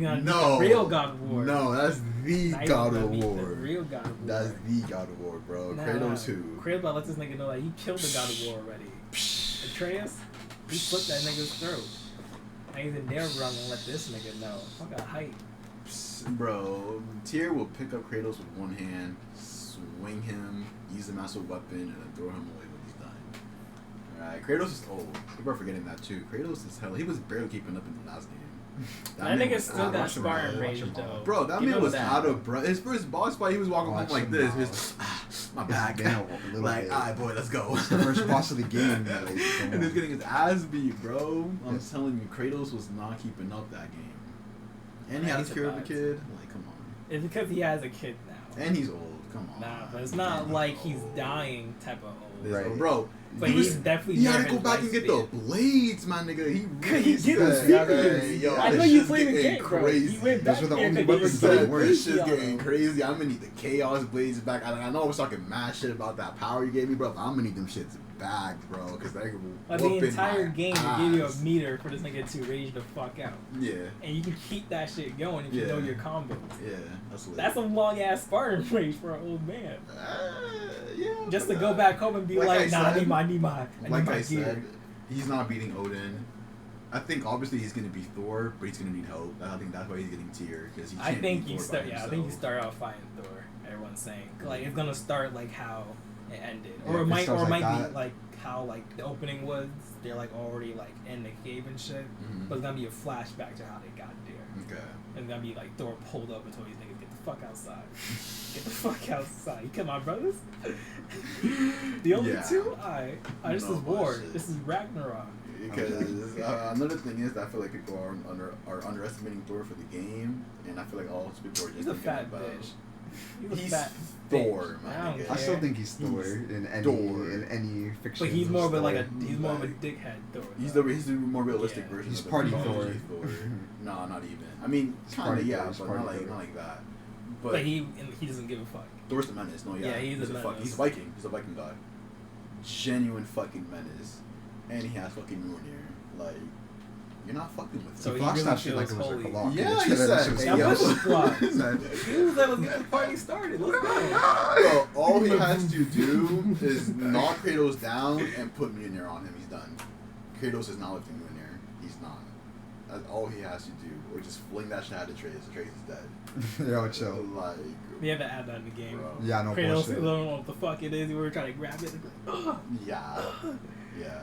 gonna be no, the real God of War. No, that's the God of War. The real God of War. That's the God of War, bro. Kratos who? Kratos about to let this nigga know that he killed the God of War already. Atreus, he slit that nigga's throat. And he's in their realm and let this nigga know. Fuck a height. Bro, Tyr will pick up Kratos with one hand, swing him, use him as a weapon, and then throw him away when he's done. Alright, Kratos is old. People are forgetting that too. Kratos is hell. He was barely keeping up in the last game. That nigga still got Spartan rage though. Bro, that man was out of breath. His first boss fight, he was walking home like this. His, my back. Like, alright, boy, let's go. It's the first boss of the game. And he's getting his ass beat, bro. I'm telling you, Kratos was not keeping up that game. And he had to cure the kid. Like, come on. It's because he has a kid now. And he's old. Come on. Nah, but it's not like he's dying type of old. Right. Bro. But he's definitely. He had to go back and get the blades, my nigga. He really did. Yo, I know you played the game, crazy. He went back. Those were the only weapons that worked. This shit's getting crazy. I'm gonna need the Chaos blades back. I know I was talking mad shit about that power you gave me, bro. But I'm gonna need them shits back, bro. Because they're the entire game will give you a meter for this nigga to rage the fuck out. Yeah. And you can keep that shit going if you know your combos. Yeah, that's lit. That's a long ass Spartan rage for an old man. Yeah. Just to go back home and be like, nah, I need my like I said, he's not beating Odin. I think obviously he's gonna be Thor, but he's gonna need help. I think that's why he's getting Tyr, because he can't. I think beat you Thor start. by Yeah, I himself. think you start out fighting Thor. Everyone's saying like it's gonna start like how it ended, Yeah, or it might that. be like how like the opening was. They're like already like in the cave and shit, but it's gonna be a flashback to how they got there. Okay. It's gonna be like Thor pulled up and told these niggas get the fuck outside, get the fuck outside. You kill my brothers. The only two, this is war. Shit. This is Ragnarok. Because another thing is that I feel like people are underestimating Thor for the game, and I feel like all people are just He's a thinking fat about bitch. He's a fat Thor, bitch. man. I still think he's Thor in any fiction. But he's more of a he's more of a dickhead Thor. He's the more realistic version. He's of the party Thor. No, not even. I mean, kind of yeah, but not like that. But he doesn't give a fuck. Thor's the menace. No, yeah, he's a menace. He's Viking. He's a Viking god. Genuine fucking menace, and he has fucking Mjolnir. Like, you're not fucking with him. So he really that shit like it was holy. like a law. Yeah, he said, He was like, let's get the party started. Let's Bro, go. all he has to do is knock Kratos down and put Mjolnir on him. He's done. Kratos is not lifting Mjolnir. He's not. That's all he has to do. Or just fling that shit at Atreus. Atreus is dead. Yo, chill. Like, We have to add that in the game. Bro. Yeah, no Kratos bullshit. don't know what the fuck it is. We were trying to grab it. yeah. Yeah.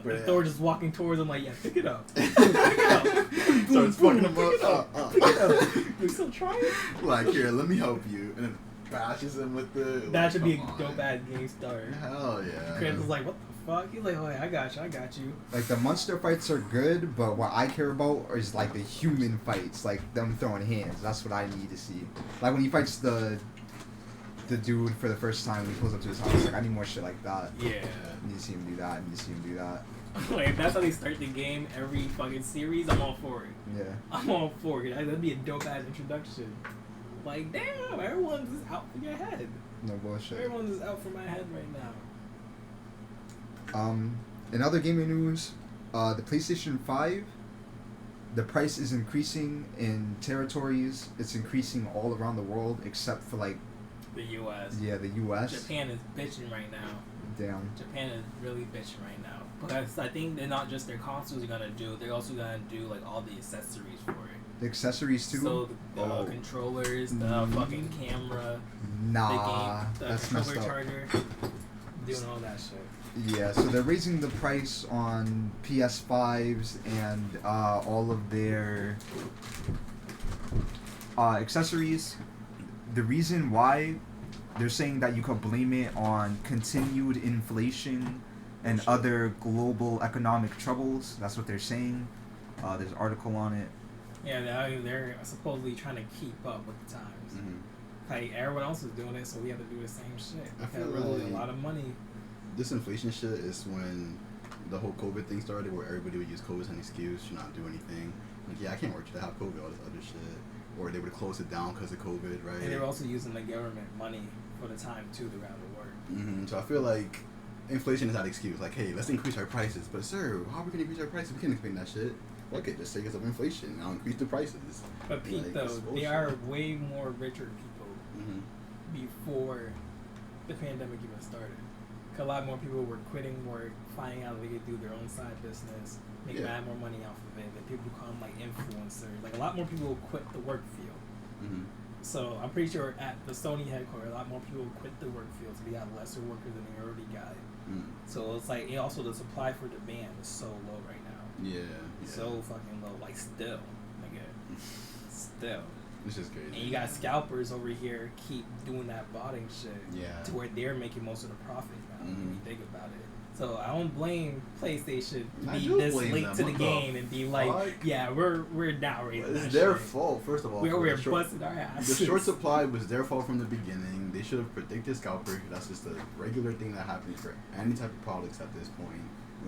But Thor just walking towards him like, yeah, pick it up. Starts fucking him up. Pick it up. You still trying? Like, here, let me help you. And then bashes him with the... That should be a dope ass game starter. Hell yeah. Kratos is like, what the fuck? He's like, oh, yeah, I got you. Like, the monster fights are good, but what I care about is, like, the human fights. Like, them throwing hands. That's what I need to see. Like, when he fights the dude for the first time when he pulls up to his house, like, I need more shit like that. Yeah. I need to see him do that. I need to see him do that. Like, if that's how they start the game every fucking series, I'm all for it. Yeah. I'm all for it. That'd be a dope-ass introduction. Like, damn, everyone's just out for your head. No bullshit. Everyone's just out for my head right now. In other gaming news, the PlayStation 5, the price is increasing in territories. It's increasing all around the world except for, like... The U.S. Yeah, the U.S. Japan is bitching right now. Damn. Japan is really bitching right now. Because I think they're not just their consoles are gonna do, they're also gonna do, like, all the accessories for it. The accessories, too? So, the controllers, the fucking camera, nah, the that's controller messed up. charger, doing all that shit. Yeah, so they're raising the price on PS5s and all of their accessories. The reason why, they're saying that you could blame it on continued inflation and other global economic troubles. That's what they're saying. There's an article on it. Yeah, they're supposedly trying to keep up with the times. Mm-hmm. Like, everyone else is doing it, so we have to do the same shit. I feel really like a lot of money. This inflation shit is when the whole COVID thing started, where everybody would use COVID as an excuse to not do anything. Like, yeah, I can't work to have COVID, all this other shit. Or they would close it down because of COVID, right? And they were also using the government money for the time, too, to rather work. Mm-hmm. So I feel like inflation is that excuse. Like, hey, let's increase our prices. But, sir, how are we going to increase our prices? We can't explain that shit. Fuck it, just say it's of inflation. I'll increase the prices. But Pete, like, though, they are way more richer people before the pandemic even started. 'Cause a lot more people were quitting work, finding out they could do their own side business, make mad more money off of it. And people become like influencers. Like, a lot more people quit the work field. Mm-hmm. So I'm pretty sure at the Sony headquarters, a lot more people quit the work field, so they have lesser workers than they already got. So it's like, also the supply for demand is so low right now. Yeah. So fucking low. Like, still, nigga, still. It's just crazy. And you got scalpers over here keep doing that botting shit. Yeah. To where they're making most of the profit now. When you think about it. So I don't blame PlayStation to be this late to the game and be like, yeah, we're now raising. It's their fault, first of all. We're busting our ass. The short supply was their fault from the beginning. They should have predicted scalper. That's just a regular thing that happens for any type of products at this point.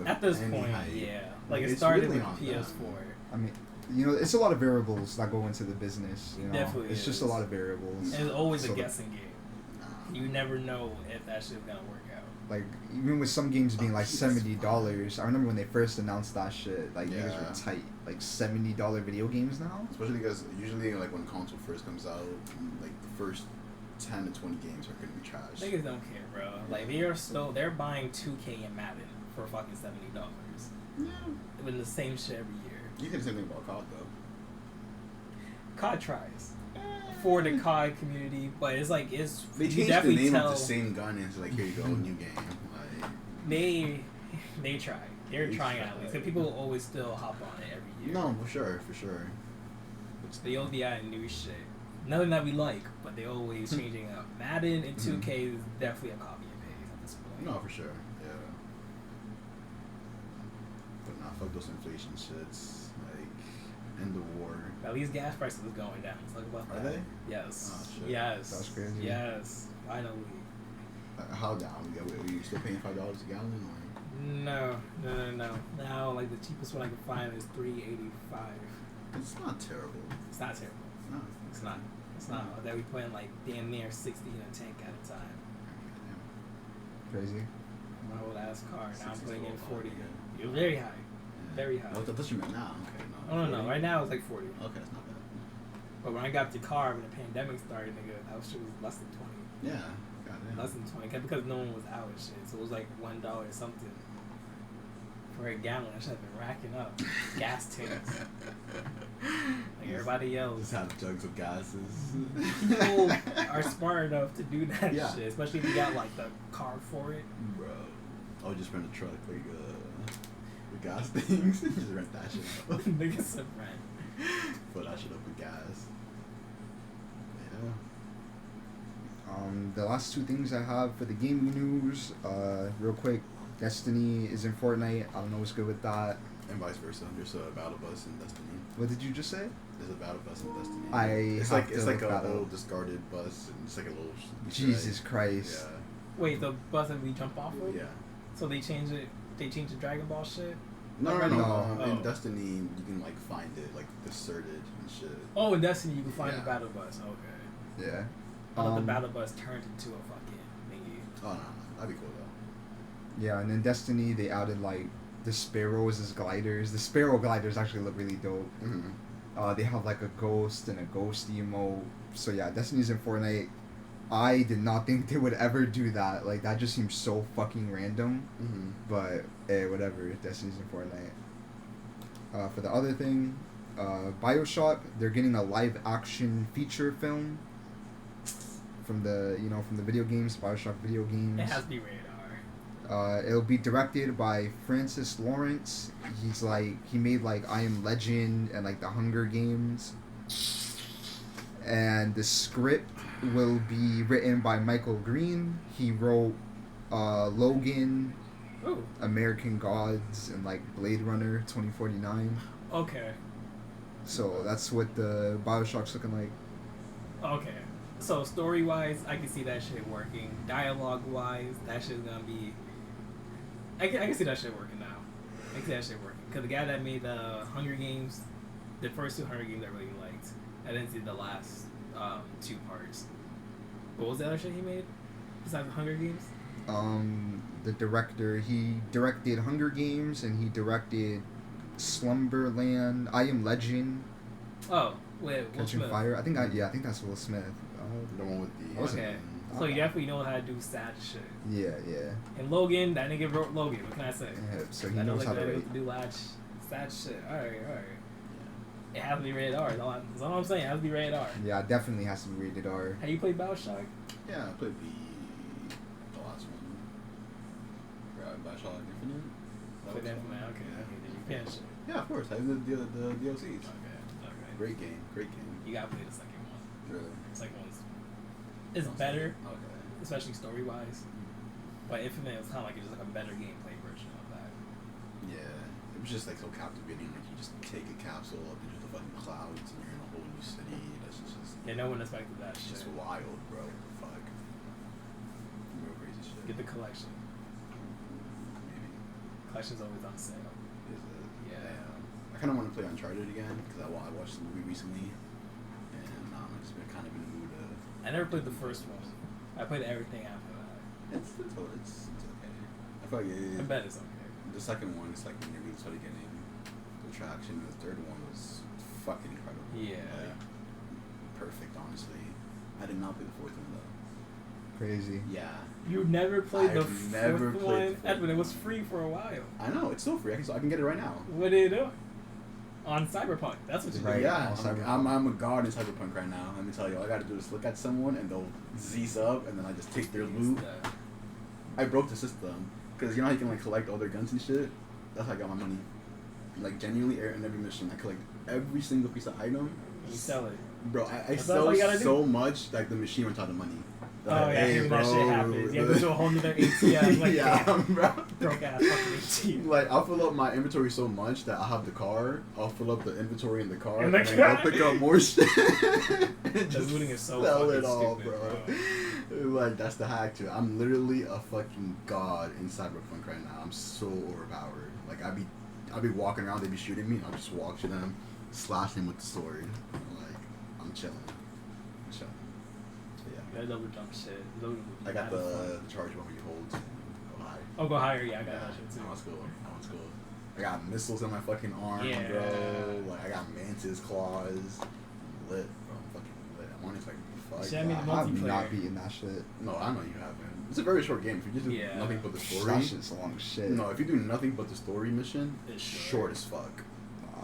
At this point, hype. yeah. Like, it It's started really with on PS4. them. I mean, you know, it's a lot of variables that go into the business. You know, Definitely it's just a lot of variables. And it's always So, a guessing game. You never know if that shit's gonna work out. like, even with some games being like $70, I remember when they first announced that shit. Like, niggas were tight. Like $70 video games now. Especially because usually, like, when console first comes out, like the first 10 to 20 games are gonna be trash. Niggas don't care, bro. Like, they're buying 2K and Madden for fucking $70. Yeah. With the same shit every year. You think the same thing about COD though. COD tries for the COD community, but it's like They you changed the definitely name tell of the same gun and it's like, here you go, new game. Like, they try. They're trying at least. 'Cause people will always still hop on it every year. no, for sure. They always be adding new shit. Nothing that we like, but they always changing up. Madden and 2K is definitely a copy and paste at this point. No, for sure. Yeah. But nah, fuck those inflation shits. Like, end the war. At least gas prices is going down. Let's talk about that. Are they? Yes. Oh, shit. Yes. That's crazy. Yes. Finally. How down? Are you still paying $5 a gallon? Or? No. Now, like, the cheapest one I can find is $3.85. It's not terrible. It's not terrible. No. It's not. It's not. That we putting like damn near 60 in a tank at a time. Crazy. My old ass car. Now I'm putting in 40. Yeah. You're very high. Very high. Oh, that's you meant now. Okay, Oh no. Right now it's like 40. Okay, that's not bad. But when I got the car when the pandemic started, nigga, that shit was less than 20. Yeah. Goddamn. Less than 20 because no one was out and shit. So it was like $1 something for a gallon. I should have been racking up gas tanks. Like everybody else. Just have jugs of gases. People are smart enough to do that Yeah. shit, especially if you got like the car for it. Bro. Oh, just rent a truck, like, the gas things. Just rent that shit out. Niggas some rent. Fill that shit up with gas. Yeah. The last two things I have for the gaming news, real quick. Destiny is in Fortnite. I don't know what's good with that. And vice versa. There's a battle bus in Destiny. What did you just say? There's a battle bus in Destiny. It's like a old discarded bus, and it's like a little. Jesus Christ. Yeah. Wait, the bus that we jump off of? Yeah. So they changed it. They changed the Dragon Ball shit. No. No. In Destiny, you can like find it like deserted and shit. Oh, in Destiny you can find Yeah. the battle bus. Okay. Yeah. I thought the battle bus turned into a fucking thingy. Oh no, that'd be cool though. Yeah, and in Destiny they added like the sparrows as gliders. The sparrow gliders actually look really dope. Mm-hmm. They have like a ghost and a ghost emote. So yeah, Destiny's in Fortnite. I did not think they would ever do that. Like that just seems so fucking random. Mm-hmm. But whatever. Destiny's in Fortnite. For the other thing, BioShock, they're getting a live action feature film from the video games, BioShock video games. It has to be rated R. It'll be directed by Francis Lawrence. He made like I Am Legend and like the Hunger Games. And the script will be written by Michael Green. He wrote Logan, Ooh. American Gods, and like Blade Runner 2049. Okay. So that's what the BioShock's looking like. Okay. So story wise, I can see that shit working. Dialogue wise, that shit's gonna be. I can see that shit working now. I can see that shit working. Cause the guy that made the Hunger Games, the first two Hunger Games I really liked. I didn't see the last two parts. What was the other shit he made besides the Hunger Games? The director, he directed Hunger Games and he directed Slumberland, I Am Legend, Oh, wait, Will Catching Smith. Fire. I think that's Will Smith. The one with the. Okay. So you definitely know how to do sad shit. Yeah. And Logan, that nigga wrote Logan. What can I say? Yeah, so he That knows nigga how to that write. do sad shit. All right. It has to be rated R. That's all I'm saying. It has to be rated R. Yeah, it definitely has to be rated R. Have you played BioShock? Yeah, I played the last one. BioShock Infinite. Played that one. Okay. Did you finish it? Yeah, of course. I have the DLCs. Okay. Great game. You gotta play the second one. Really. The second one's better, Okay. especially story wise. But Infinite was kind of like just like a better gameplay version of that. Yeah, it was just like so captivating. Like you just take a capsule up into the fucking clouds and you're in a whole new city. That's just Yeah, no one expected that it's shit. just wild, bro. Fuck. Real crazy shit. Get the collection. Maybe. Collection's always on sale. Is it? Yeah. Damn. I kind of want to play Uncharted again because I watched the movie recently, and I just been kind of in the mood to. I never played the first one. I played everything after that. It's okay. I feel like I bet it's okay. the second one is like when you really started getting the traction. The third one was fucking incredible. Yeah. Like, perfect, honestly. I did not play the fourth one though. Crazy. Yeah. You never played the I've never fourth played one? the fourth Edwin, it one. was free for a while. I know it's still free. I can get it right now. What did you do? On Cyberpunk. That's what you Right. do. Yeah, on I'm a god in Cyberpunk right now. Let me tell you, all I gotta do is look at someone and they'll Z's up, and then I just take their loot. I broke the system because you know how you can like collect all their guns and shit. That's how I got my money. Like genuinely, in every mission, I collect every single piece of item. You sell it. Bro, I That's sell all you gotta do. so much like the machine runs out of money. Oh yeah, when that shit happens. You have to go to a whole nother ATM. Like, yeah, damn, bro. broke ass fucking ATM. Like I'll fill up my inventory so much that I'll have the car. I'll fill up the inventory in the car, In the and then car? go pick up more shit. The looting is so sell fucking it all, stupid, bro. Like that's the hack to it. I'm literally a fucking god in Cyberpunk right now. I'm so overpowered. Like I'll be walking around, they be shooting me, and I'll just walk to them, slash them with the sword. Like I'm chilling. So yeah. That double jump shit. I got the charge one where you hold to go high. Oh, go higher. Yeah, I got that shit too. That one's cool. That one's cool. I got missiles in my fucking arm, Yeah. bro. Like I got mantis claws. I'm lit, bro. I'm fucking lit. I'm on this like fuck. Shit, I mean, I'm multiplayer. not beating that shit. No, I know you haven't. It's a very short game. If you just do Yeah. nothing but the story. That shit's long as shit. No, if you do nothing but the story mission, It's short as fuck.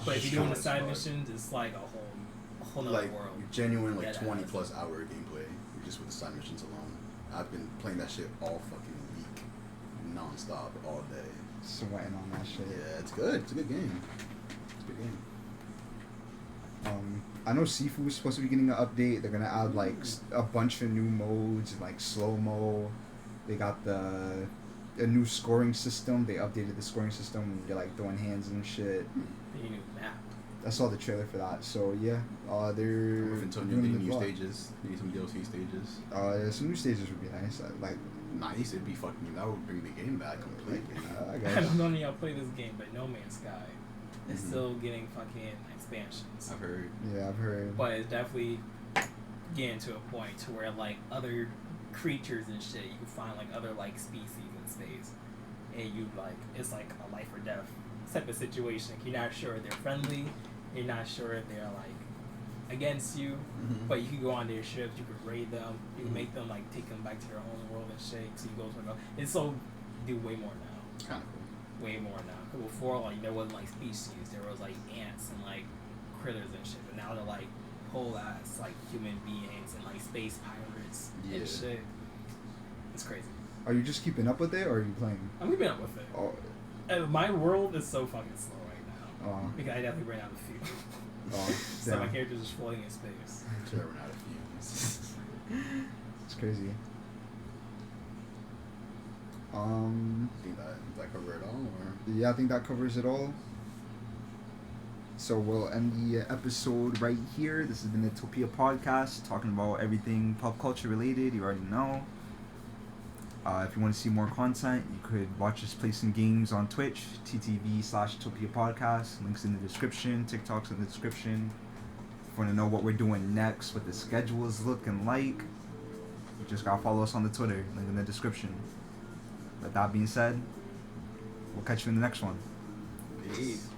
But if you're doing the Short as side fuck. missions, it's like a whole nother Like world. genuine like Dead 20 ass. plus hour gameplay just with the side missions alone. I've been playing that shit all fucking week, non-stop, all day. Sweating on that shit. Yeah, it's good. It's a good game. It's a good game. I know Sifu is supposed to be getting an update. They're gonna add like a bunch of new modes, like slow mo. They got the a new scoring system. They updated the scoring system. You're like throwing hands and shit. You new map. I saw the trailer for that. So yeah, they're If Antonio doing need the new vlog. stages, need some DLC stages. Some new stages would be nice. Like, Nice, it'd be fucking. That would bring the game back completely. I I guess. don't know if y'all play this game, but No Man's Sky is Mhm. still getting fucking expansions. I've heard. Yeah, I've heard. But it's definitely getting to a point to where like other creatures and shit, you can find like other like species in space, and you like it's like a life or death type of situation. You're not sure if they're friendly, you're not sure if they're like against you, Mhm. but you can go on their ships, you can raid them, you can Mhm. make them like take them back to their own world and shit. So you go to it's so do way more now. Kind of cool. Way more now. 'Cause before, like, there wasn't, like, species. There was, like, ants and, like, critters and shit. But now they're, like, whole ass, like, human beings and, like, space pirates Yeah. and shit. It's crazy. Are you just keeping up with it, or are you playing? I'm keeping up with it. Oh, My world is so fucking slow right now. oh, Because I definitely ran out of fuel. oh. So my Damn. character's just floating in space. Should have run out of fumes. It's crazy. Think that cover it all, or Yeah, I think that covers it all. So we'll end the episode right here. This has been the Topia Podcast, talking about everything pop culture related. You already know. If you want to see more content, you could watch us play some games on Twitch, ttv/TopiaPodcast. Links in the description. TikTok's in the description. If you want to know what we're doing next, what the schedule is looking like, you just gotta follow us on the Twitter. Link in the description. With that being said, we'll catch you in the next one. peace.